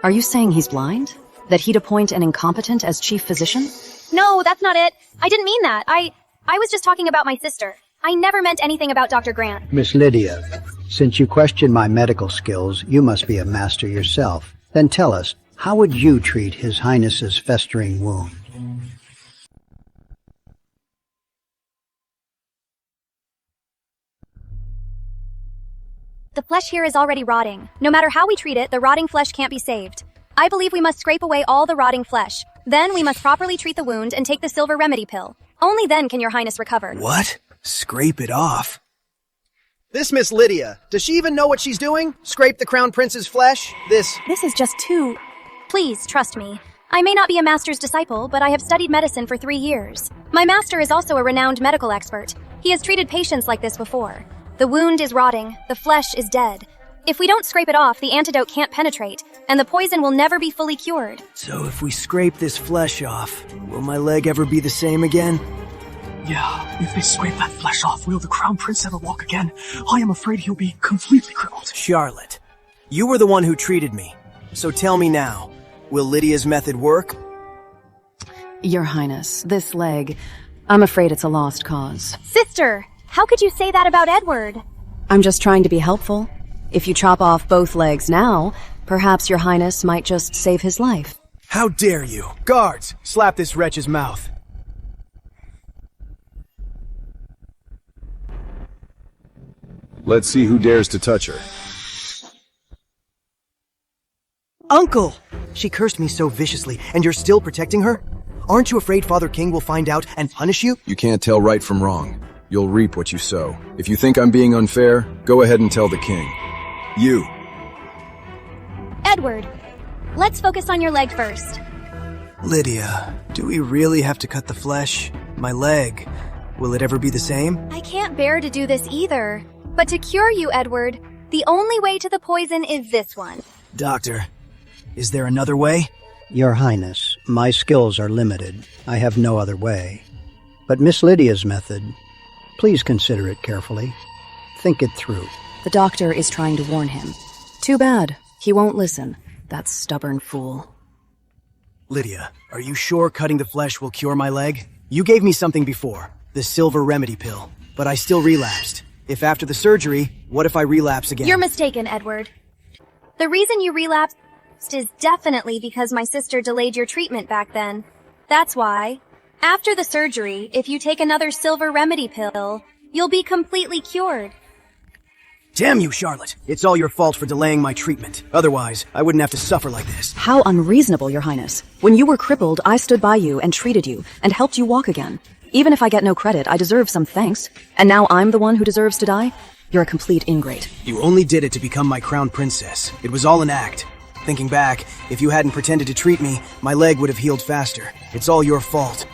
S9: Are you saying he's blind? That he'd appoint an incompetent as chief physician?
S7: No, that's not it. I didn't mean that. I was just talking about my sister. I never meant anything about Dr. Grant.
S14: Miss Lydia,
S19: Since you question my medical skills, you must be a master yourself. Then tell us, how would you treat His Highness's festering wound?
S7: The flesh here is already rotting. No matter how we treat it, the rotting flesh can't be saved. I believe we must scrape away all the rotting flesh. Then we must properly treat the wound and take the silver remedy pill. Only then can your highness recover.
S2: What? Scrape it off?
S1: This Miss Lydia, does she even know what she's doing? Scrape the Crown Prince's flesh? This
S7: is just too... Please, trust me. I may not be a master's disciple, but I have studied medicine for 3 years. My master is also a renowned medical expert. He has treated patients like this before. The wound is rotting, the flesh is dead. If we don't scrape it off, the antidote can't penetrate, and the poison will never be fully cured.
S2: So if we scrape this flesh off, will my leg ever be the same again?
S4: Yeah, if they scrape that flesh off, will the Crown Prince ever walk again? I am afraid he'll be completely crippled.
S2: Charlotte, you were the one who treated me. So tell me now, will Lydia's method work?
S9: Your Highness, this leg, I'm afraid it's a lost cause.
S7: Sister, how could you say that about Edward?
S9: I'm just trying to be helpful. If you chop off both legs now, perhaps your Highness might just save his life.
S2: How dare you! Guards, slap this wretch's mouth.
S8: Let's see who dares to touch her.
S2: Uncle! She cursed me so viciously, and you're still protecting her? Aren't you afraid Father King will find out and punish you?
S8: You can't tell right from wrong. You'll reap what you sow. If you think I'm being unfair, go ahead and tell the king. You.
S7: Edward, let's focus on your leg first.
S2: Lydia, do we really have to cut the flesh? My leg, will it ever be the same?
S7: I can't bear to do this either. But to cure you, Edward, the only way to the poison is this one.
S2: Doctor, is there another way?
S19: Your Highness, my skills are limited. I have no other way. But Miss Lydia's method, please consider it carefully. Think it through.
S9: The doctor is trying to warn him. Too bad. He won't listen. That stubborn fool.
S2: Lydia, are you sure cutting the flesh will cure my leg? You gave me something before, the silver remedy pill, but I still relapsed. If after the surgery, what if I relapse again?
S7: You're mistaken, Edward. The reason you relapsed is definitely because my sister delayed your treatment back then. That's why. After the surgery, if you take another silver remedy pill, you'll be completely cured.
S2: Damn you, Charlotte! It's all your fault for delaying my treatment. Otherwise, I wouldn't have to suffer like this.
S9: How unreasonable, Your Highness. When you were crippled, I stood by you and treated you, and helped you walk again. Even if I get no credit, I deserve some thanks. And now I'm the one who deserves to die? You're a complete ingrate.
S2: You only did it to become my crown princess. It was all an act. Thinking back, if you hadn't pretended to treat me, my leg would have healed faster. It's all your fault.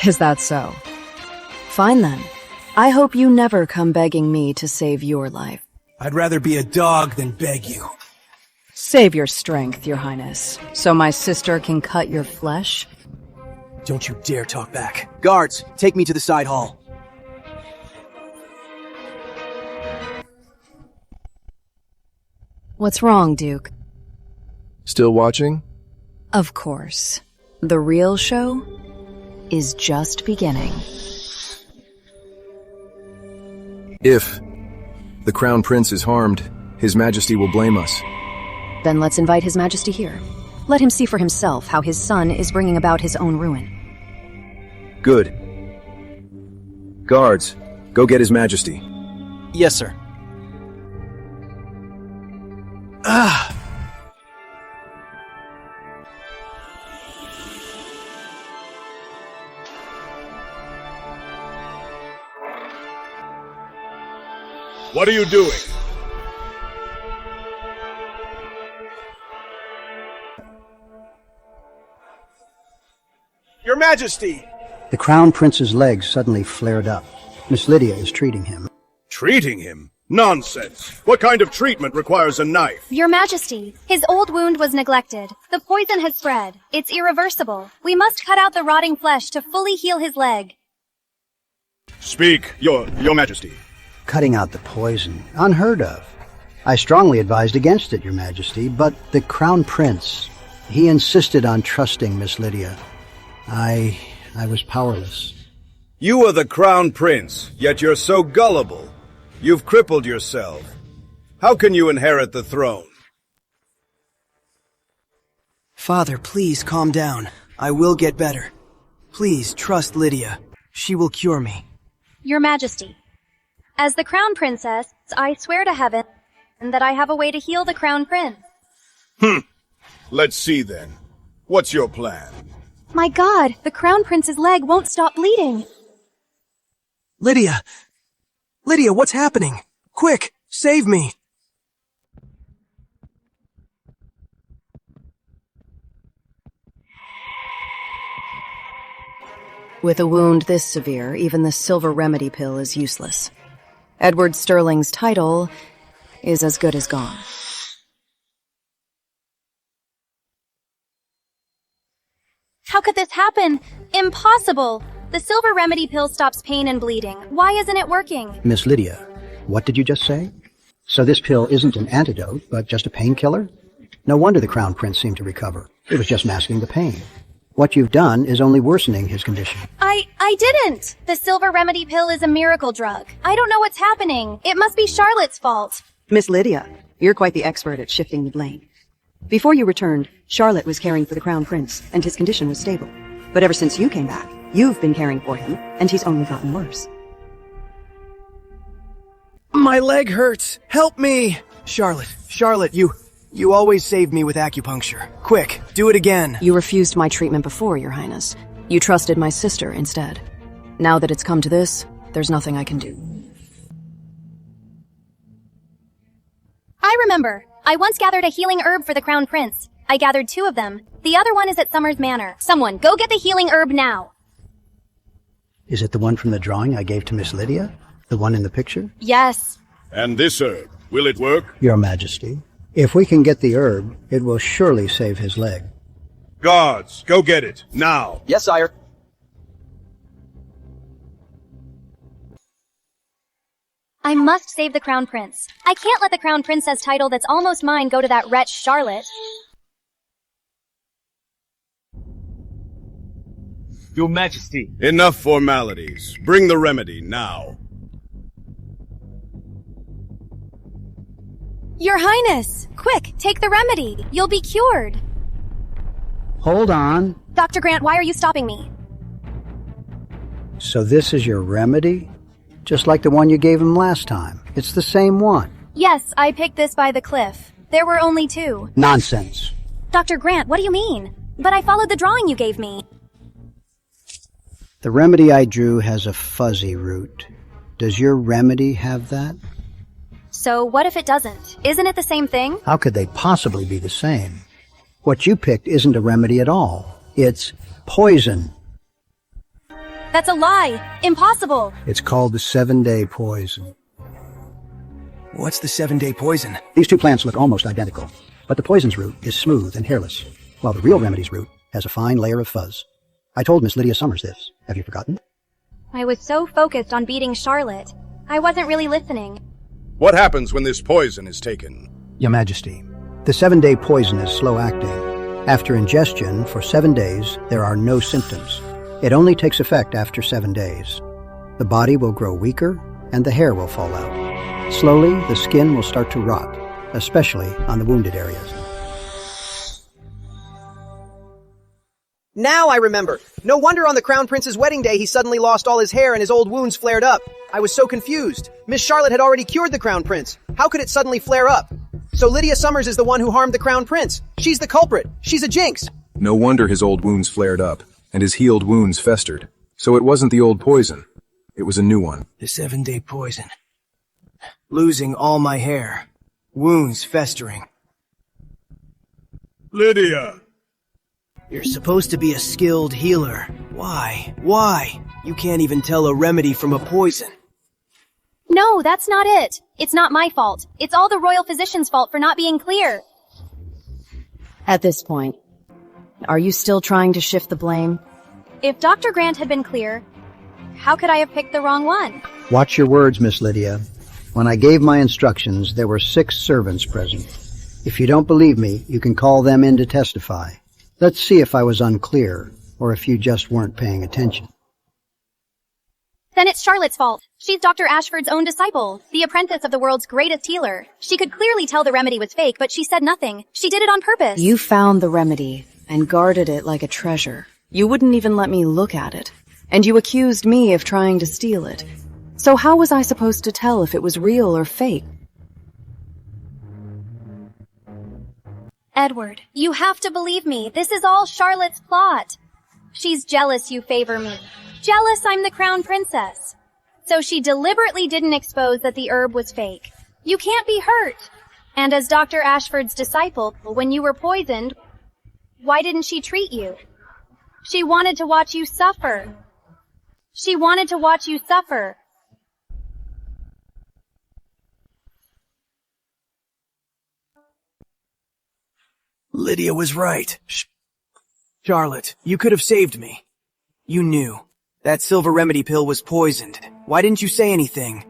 S9: Is that so? Fine then. I hope you never come begging me to save your life.
S2: I'd rather be a dog than beg you.
S9: Save your strength, Your Highness, so my sister can cut your flesh.
S2: Don't you dare talk back. Guards, take me to the side hall.
S9: What's wrong, Duke?
S8: Still watching?
S9: Of course. The real show is just beginning.
S8: If the Crown Prince is harmed, His Majesty will blame us.
S9: Then let's invite His Majesty here. Let him see for himself how his son is bringing about his own ruin.
S8: Good. Guards, go get His Majesty.
S2: Yes, sir. Ah!
S14: What are you doing?
S1: Your Majesty!
S19: The Crown Prince's legs suddenly flared up. Miss Lydia is treating him.
S14: Treating him? Nonsense! What kind of treatment requires a knife?
S7: Your Majesty, his old wound was neglected. The poison has spread. It's irreversible. We must cut out the rotting flesh to fully heal his leg.
S14: Speak, Your Majesty.
S19: Cutting out the poison. Unheard of. I strongly advised against it, Your Majesty, but the Crown Prince, he insisted on trusting Miss Lydia. I was powerless.
S14: You are the Crown Prince, yet you're so gullible. You've crippled yourself. How can you inherit the throne?
S2: Father, please calm down. I will get better. Please trust Lydia. She will cure me.
S7: Your Majesty, as the Crown Princess, I swear to heaven that I have a way to heal the Crown Prince.
S14: Let's see then. What's your plan?
S7: My God, the Crown Prince's leg won't stop bleeding.
S2: Lydia! Lydia, what's happening? Quick, save me!
S9: With a wound this severe, even the silver remedy pill is useless. Edward Sterling's title is as good as gone.
S7: How could this happen? Impossible! The silver remedy pill stops pain and bleeding. Why isn't it working?
S19: Miss Lydia, what did you just say? So this pill isn't an antidote, but just a painkiller? No wonder the Crown Prince seemed to recover. It was just masking the pain. What you've done is only worsening his condition.
S7: I didn't! The silver remedy pill is a miracle drug. I don't know what's happening. It must be Charlotte's fault.
S9: Miss Lydia, you're quite the expert at shifting the blame. Before you returned, Charlotte was caring for the Crown Prince, and his condition was stable. But ever since you came back, you've been caring for him, and he's only gotten worse.
S2: My leg hurts! Help me! Charlotte, you always save me with acupuncture. Quick, do it again.
S9: You refused my treatment before, Your Highness. You trusted my sister instead. Now that it's come to this, there's nothing I can do.
S7: I remember. I once gathered a healing herb for the Crown Prince. I gathered 2 of them. The other one is at Summers Manor. Someone, go get the healing herb now.
S19: Is it the one from the drawing I gave to Miss Lydia? The one in the picture?
S7: Yes.
S14: And this herb, will it work?
S19: Your Majesty, if we can get the herb, it will surely save his leg.
S14: Guards, go get it, now!
S10: Yes, sire.
S7: I must save the Crown Prince. I can't let the Crown Princess title that's almost mine go to that wretch Charlotte.
S6: Your Majesty.
S14: Enough formalities. Bring the remedy, now.
S7: Your Highness! Quick, take the remedy. You'll be cured.
S19: Hold on.
S7: Dr. Grant, why are you stopping me?
S19: So this is your remedy? Just like the one you gave him last time. It's the same one.
S7: Yes, I picked this by the cliff. There were only 2.
S19: Nonsense.
S7: Dr. Grant, what do you mean? But I followed the drawing you gave me.
S19: The remedy I drew has a fuzzy root. Does your remedy have that?
S7: So what if it doesn't? Isn't it the same thing?
S19: How could they possibly be the same? What you picked isn't a remedy at all. It's poison.
S7: That's a lie! Impossible!
S19: It's called the 7-day poison.
S2: What's the 7-day poison?
S19: These 2 plants look almost identical, but the poison's root is smooth and hairless, while the real remedy's root has a fine layer of fuzz. I told Miss Lydia Summers this. Have you forgotten?
S7: I was so focused on beating Charlotte. I wasn't really listening.
S14: What happens when this poison is taken?
S19: Your Majesty, the 7-day poison is slow-acting. After ingestion, for 7 days, there are no symptoms. It only takes effect after 7 days. The body will grow weaker, and the hair will fall out. Slowly, the skin will start to rot, especially on the wounded areas.
S1: Now I remember. No wonder on the Crown Prince's wedding day he suddenly lost all his hair and his old wounds flared up. I was so confused. Miss Charlotte had already cured the Crown Prince. How could it suddenly flare up? So Lydia Summers is the one who harmed the Crown Prince. She's the culprit. She's a jinx.
S8: No wonder his old wounds flared up, and his healed wounds festered. So it wasn't the old poison. It was a new one.
S2: The 7-day poison. Losing all my hair. Wounds festering.
S14: Lydia!
S2: You're supposed to be a skilled healer. Why? Why? You can't even tell a remedy from a poison.
S7: No, that's not it. It's not my fault. It's all the royal physician's fault for not being clear.
S9: At this point, are you still trying to shift the blame?
S7: If Dr. Grant had been clear, how could I have picked the wrong one?
S19: Watch your words, Miss Lydia. When I gave my instructions, there were 6 servants present. If you don't believe me, you can call them in to testify. Let's see if I was unclear, or if you just weren't paying attention.
S7: Then it's Charlotte's fault. She's Dr. Ashford's own disciple, the apprentice of the world's greatest healer. She could clearly tell the remedy was fake, but she said nothing. She did it on purpose.
S9: You found the remedy and guarded it like a treasure. You wouldn't even let me look at it. And you accused me of trying to steal it. So how was I supposed to tell if it was real or fake?
S7: Edward, you have to believe me. This is all Charlotte's plot. She's jealous you favor me. Jealous I'm the crown princess. So she deliberately didn't expose that the herb was fake. You can't be hurt. And as Dr. Ashford's disciple, when you were poisoned, why didn't she treat you? She wanted to watch you suffer. She wanted to watch you suffer.
S2: Lydia was right. Charlotte, you could have saved me. You knew. That silver remedy pill was poisoned. Why didn't you say anything?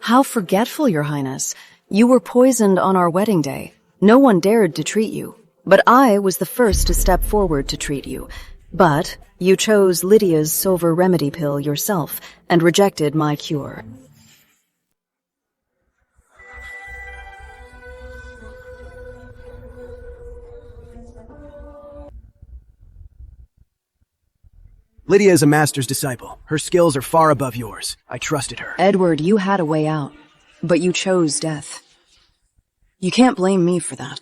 S9: How forgetful, Your Highness. You were poisoned on our wedding day. No one dared to treat you. But I was the first to step forward to treat you. But you chose Lydia's silver remedy pill yourself and rejected my cure.
S2: Lydia is a master's disciple. Her skills are far above yours. I trusted her.
S9: Edward, you had a way out, but you chose death. You can't blame me for that.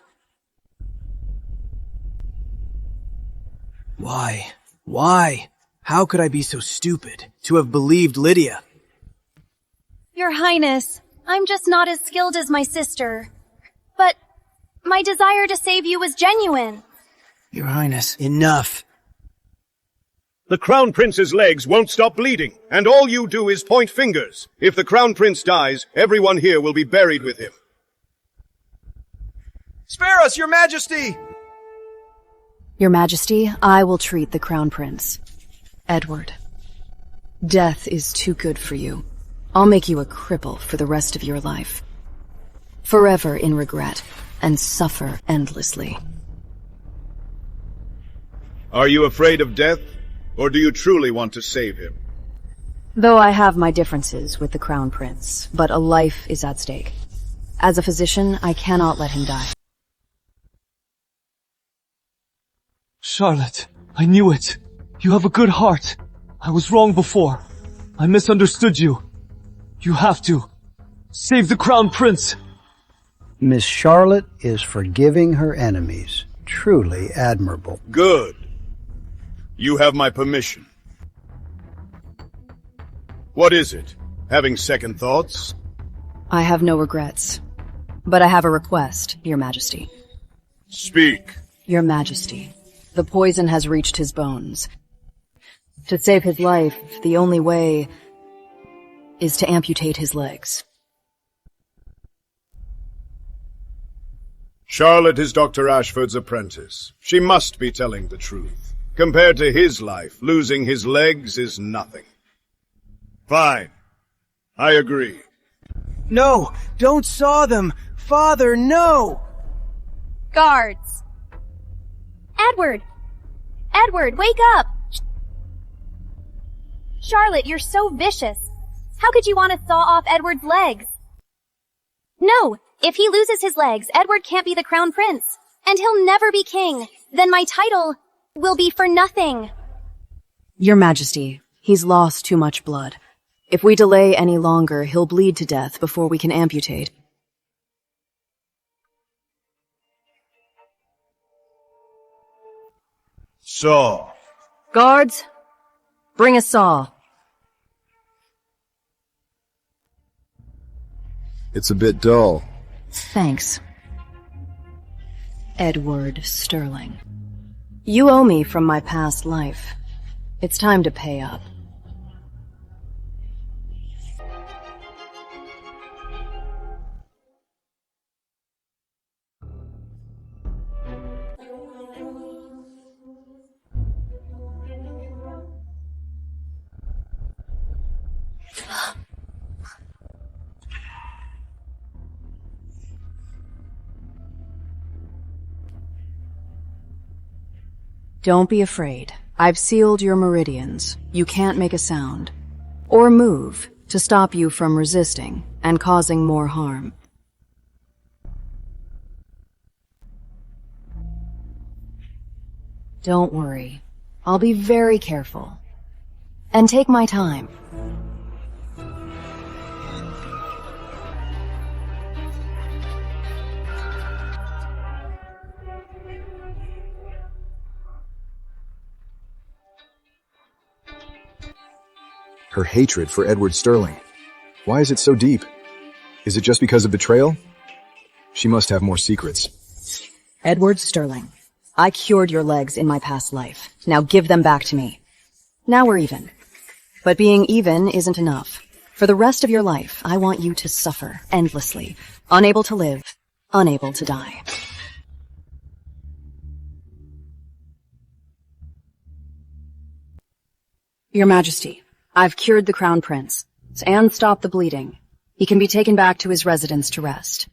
S2: Why? Why? How could I be so stupid to have believed Lydia?
S7: Your Highness, I'm just not as skilled as my sister. But my desire to save you was genuine.
S2: Your Highness, enough.
S14: The Crown Prince's legs won't stop bleeding, and all you do is point fingers. If the Crown Prince dies, everyone here will be buried with him.
S1: Spare us, Your Majesty!
S9: Your Majesty, I will treat the Crown Prince. Edward, death is too good for you. I'll make you a cripple for the rest of your life. Forever in regret, and suffer endlessly.
S14: Are you afraid of death? Or do you truly want to save him?
S9: Though I have my differences with the Crown Prince, but a life is at stake. As a physician, I cannot let him die.
S6: Charlotte, I knew it. You have a good heart. I was wrong before. I misunderstood you. You have to. Save the Crown Prince.
S19: Miss Charlotte is forgiving her enemies. Truly admirable.
S14: Good. You have my permission. What is it? Having second thoughts?
S9: I have no regrets. But I have a request, Your Majesty.
S14: Speak.
S9: Your Majesty, the poison has reached his bones. To save his life, the only way is to amputate his legs.
S14: Charlotte is Dr. Ashford's apprentice. She must be telling the truth. Compared to his life, losing his legs is nothing. Fine. I agree.
S2: No! Don't saw them! Father, no!
S7: Guards! Edward! Edward, wake up! Charlotte, you're so vicious. How could you want to saw off Edward's legs? No! If he loses his legs, Edward can't be the Crown Prince. And he'll never be king. Then my title will be for nothing.
S9: Your Majesty, he's lost too much blood. If we delay any longer, he'll bleed to death before we can amputate.
S14: Saw.
S9: Guards, bring a saw.
S8: It's a bit dull.
S9: Thanks. Edward Sterling. You owe me from my past life. It's time to pay up. Don't be afraid. I've sealed your meridians. You can't make a sound or move to stop you from resisting and causing more harm. Don't worry. I'll be very careful. And take my time.
S8: Her hatred for Edward Sterling. Why is it so deep? Is it just because of betrayal? She must have more secrets.
S9: Edward Sterling, I cured your legs in my past life. Now give them back to me. Now we're even. But being even isn't enough. For the rest of your life, I want you to suffer endlessly, unable to live, unable to die. Your Majesty, I've cured the Crown Prince and stopped the bleeding. He can be taken back to his residence to rest.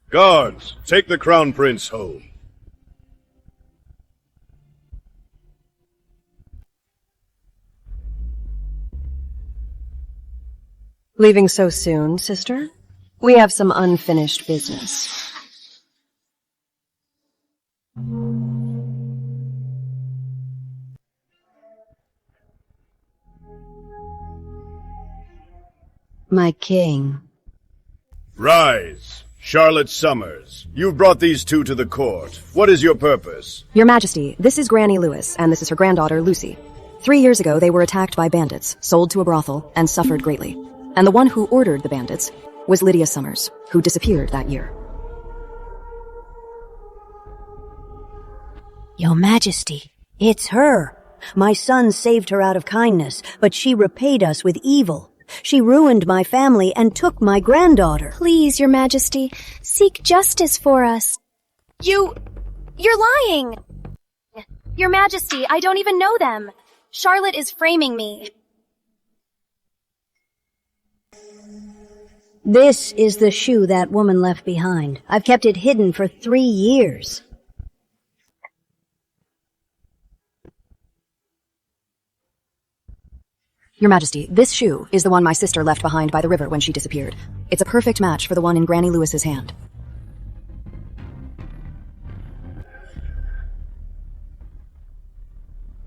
S14: Guards, take the Crown Prince home.
S9: Leaving so soon, sister? We have some unfinished business.
S12: My king.
S14: Rise, Charlotte Summers. You've brought these two to the court. What is your purpose?
S9: Your Majesty, this is Granny Lewis, and this is her granddaughter, Lucy. 3 years ago, they were attacked by bandits, sold to a brothel, and suffered greatly. And the one who ordered the bandits was Lydia Summers, who disappeared that year.
S12: Your Majesty, it's her. My son saved her out of kindness, but she repaid us with evil. She ruined my family and took my granddaughter.
S7: Please, Your Majesty, seek justice for us. You're lying! Your Majesty, I don't even know them. Charlotte is framing me.
S12: This is the shoe that woman left behind. I've kept it hidden for 3 years.
S9: Your Majesty, this shoe is the one my sister left behind by the river when she disappeared. It's a perfect match for the one in Granny Lewis's hand.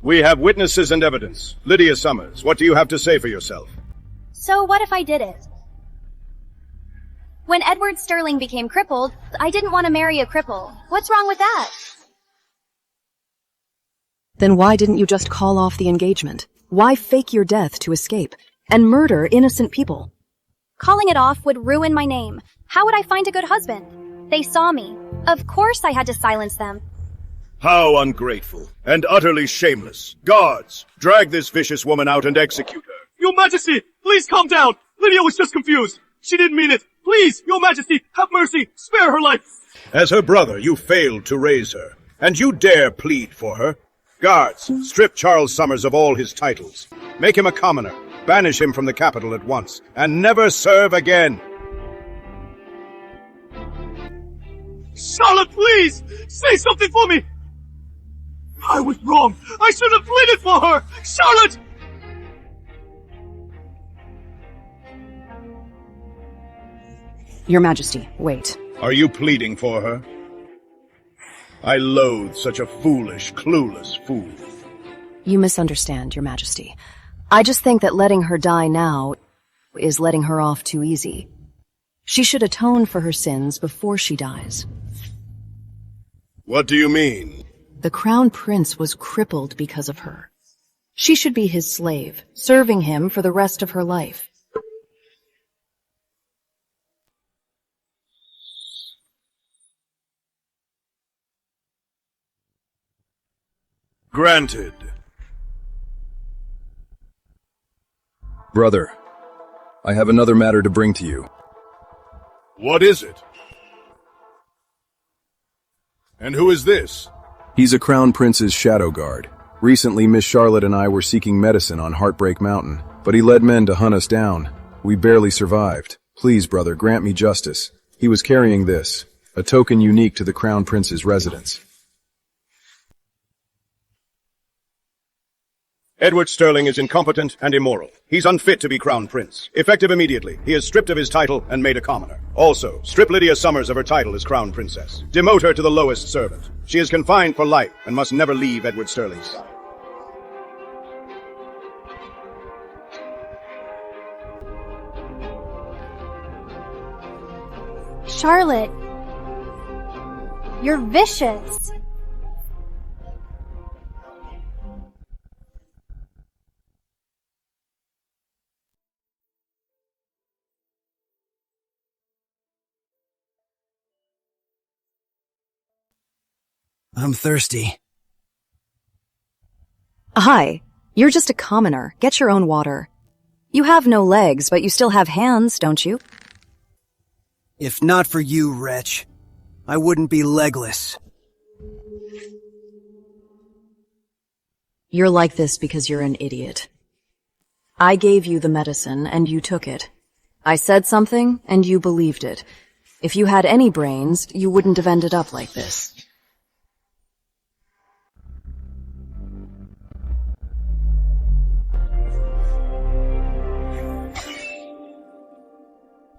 S14: We have witnesses and evidence. Lydia Summers, what do you have to say for yourself?
S7: So what if I did it? When Edward Sterling became crippled, I didn't want to marry a cripple. What's wrong with that?
S9: Then why didn't you just call off the engagement? Why fake your death to escape and murder innocent people?
S7: Calling it off would ruin my name. How would I find a good husband? They saw me. Of course I had to silence them.
S14: How ungrateful and utterly shameless. Guards, drag this vicious woman out and execute her.
S6: Your Majesty, please calm down. Lydia was just confused. She didn't mean it. Please, Your Majesty, have mercy. Spare her life.
S14: As her brother, you failed to raise her, and you dare plead for her. Guards, strip Charles Summers of all his titles. Make him a commoner. Banish him from the capital at once, and never serve again.
S6: Charlotte, please! Say something for me! I was wrong. I should have pleaded for her! Charlotte!
S9: Your Majesty, wait.
S14: Are you pleading for her? I loathe such a foolish, clueless fool.
S9: You misunderstand, Your Majesty. I just think that letting her die now is letting her off too easy. She should atone for her sins before she dies.
S14: What do you mean?
S9: The Crown Prince was crippled because of her. She should be his slave, serving him for the rest of her life.
S14: Granted.
S8: Brother, I have another matter to bring to you.
S14: What is it? And who is this?
S8: He's a Crown Prince's shadow guard. Recently, Miss Charlotte and I were seeking medicine on Heartbreak Mountain, but he led men to hunt us down. We barely survived. Please, brother, grant me justice. He was carrying this, a token unique to the Crown Prince's residence.
S14: Edward Sterling is incompetent and immoral. He's unfit to be crown prince. Effective immediately, he is stripped of his title and made a commoner. Also, strip Lydia Summers of her title as crown princess. Demote her to the lowest servant. She is confined for life and must never leave Edward Sterling's side.
S7: Charlotte, you're vicious.
S2: I'm thirsty.
S9: Hi. You're just a commoner. Get your own water. You have no legs, but you still have hands, don't you?
S2: If not for you, wretch, I wouldn't be legless.
S9: You're like this because you're an idiot. I gave you the medicine, and you took it. I said something, and you believed it. If you had any brains, you wouldn't have ended up like this.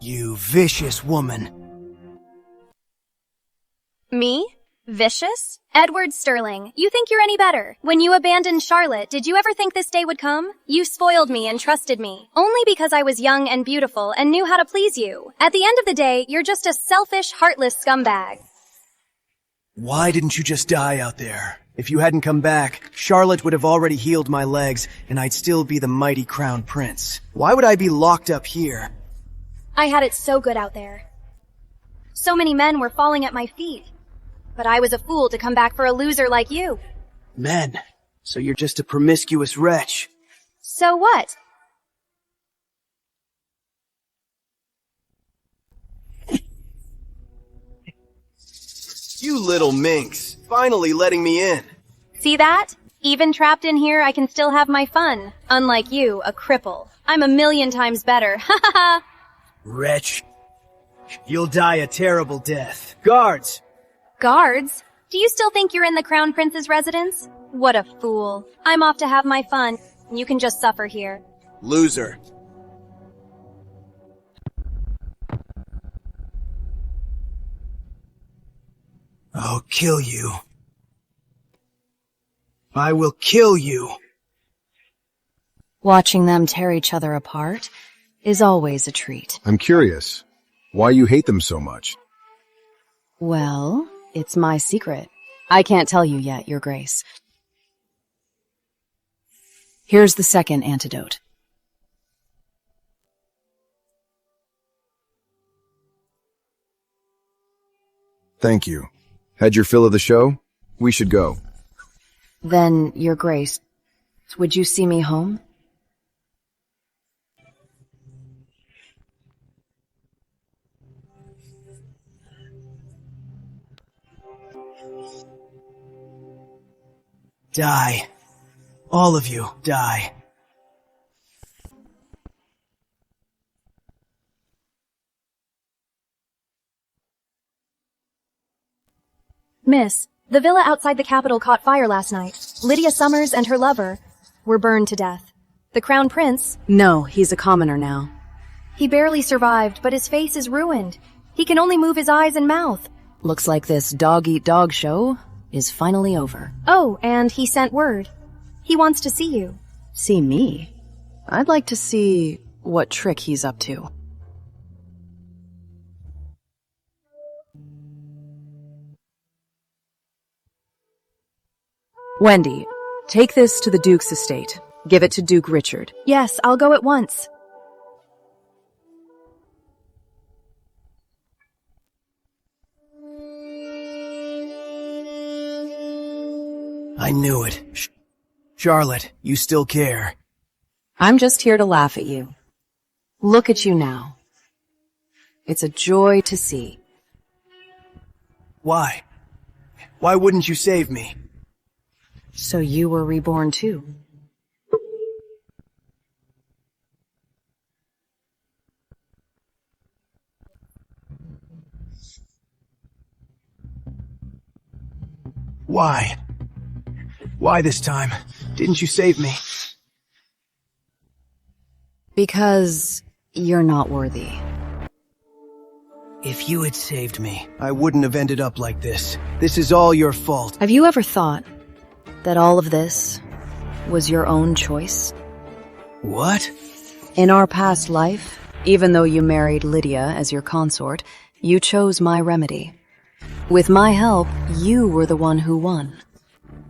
S2: You vicious woman.
S7: Me? Vicious? Edward Sterling, you think you're any better? When you abandoned Charlotte, did you ever think this day would come? You spoiled me and trusted me, only because I was young and beautiful and knew how to please you. At the end of the day, you're just a selfish, heartless scumbag.
S2: Why didn't you just die out there? If you hadn't come back, Charlotte would have already healed my legs, and I'd still be the mighty crown prince. Why would I be locked up here?
S7: I had it so good out there. So many men were falling at my feet. But I was a fool to come back for a loser like you.
S2: Men? So you're just a promiscuous wretch.
S7: So what?
S2: You little minx. Finally letting me in.
S7: See that? Even trapped in here, I can still have my fun. Unlike you, a cripple. I'm a million times better. Ha ha ha!
S2: Wretch. You'll die a terrible death. Guards!
S7: Guards? Do you still think you're in the Crown Prince's residence? What a fool. I'm off to have my fun. You can just suffer here.
S2: Loser. I'll kill you. I will kill you.
S9: Watching them tear each other apart is always a treat.
S8: I'm curious. Why you hate them so much?
S9: Well, it's my secret. I can't tell you yet, Your Grace. Here's the second antidote.
S8: Thank you. Had your fill of the show? We should go.
S9: Then, Your Grace, would you see me home?
S2: Die. All of you, die.
S7: Miss, the villa outside the capital caught fire last night. Lydia Summers and her lover were burned to death. The Crown Prince...
S9: No, he's a commoner now.
S7: He barely survived, but his face is ruined. He can only move his eyes and mouth.
S9: Looks like this dog-eat-dog show is finally over.
S7: Oh, and he sent word. He wants to see you.
S9: See me? I'd like to see what trick he's up to. Wendy, take this to the Duke's estate. Give it to Duke Richard.
S7: Yes, I'll go at once.
S2: I knew it. Charlotte, you still care.
S9: I'm just here to laugh at you. Look at you now. It's a joy to see.
S2: Why? Why wouldn't you save me?
S9: So you were reborn too.
S2: Why? Why this time? Didn't you save me?
S9: Because you're not worthy.
S2: If you had saved me, I wouldn't have ended up like this. This is all your fault.
S9: Have you ever thought that all of this was your own choice?
S2: What?
S9: In our past life, even though you married Lydia as your consort, you chose my remedy. With my help, you were the one who won.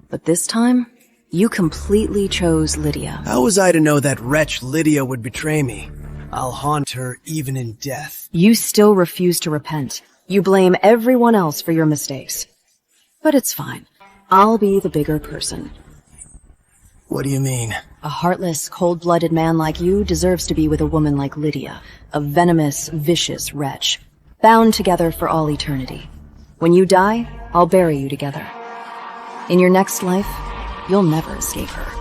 S9: But this time, you completely chose Lydia.
S2: How was I to know that wretch Lydia would betray me? I'll haunt her even in death.
S9: You still refuse to repent. You blame everyone else for your mistakes. But it's fine. I'll be the bigger person.
S2: What do you mean?
S9: A heartless, cold-blooded man like you deserves to be with a woman like Lydia, a venomous, vicious wretch, bound together for all eternity. When you die, I'll bury you together. In your next life, you'll never escape her.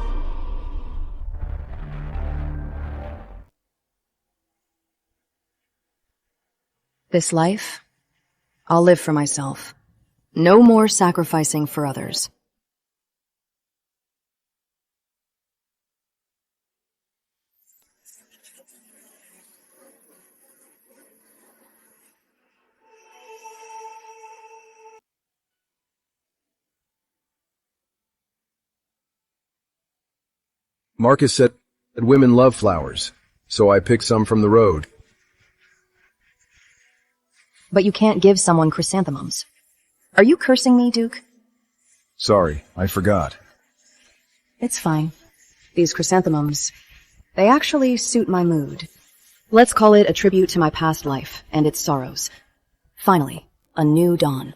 S9: This life, I'll live for myself. No more sacrificing for others.
S8: Marcus said that women love flowers, so I picked some from the road.
S9: But you can't give someone chrysanthemums. Are you cursing me, Duke?
S8: Sorry, I forgot.
S9: It's fine. These chrysanthemums, they actually suit my mood. Let's call it a tribute to my past life and its sorrows. Finally, a new dawn.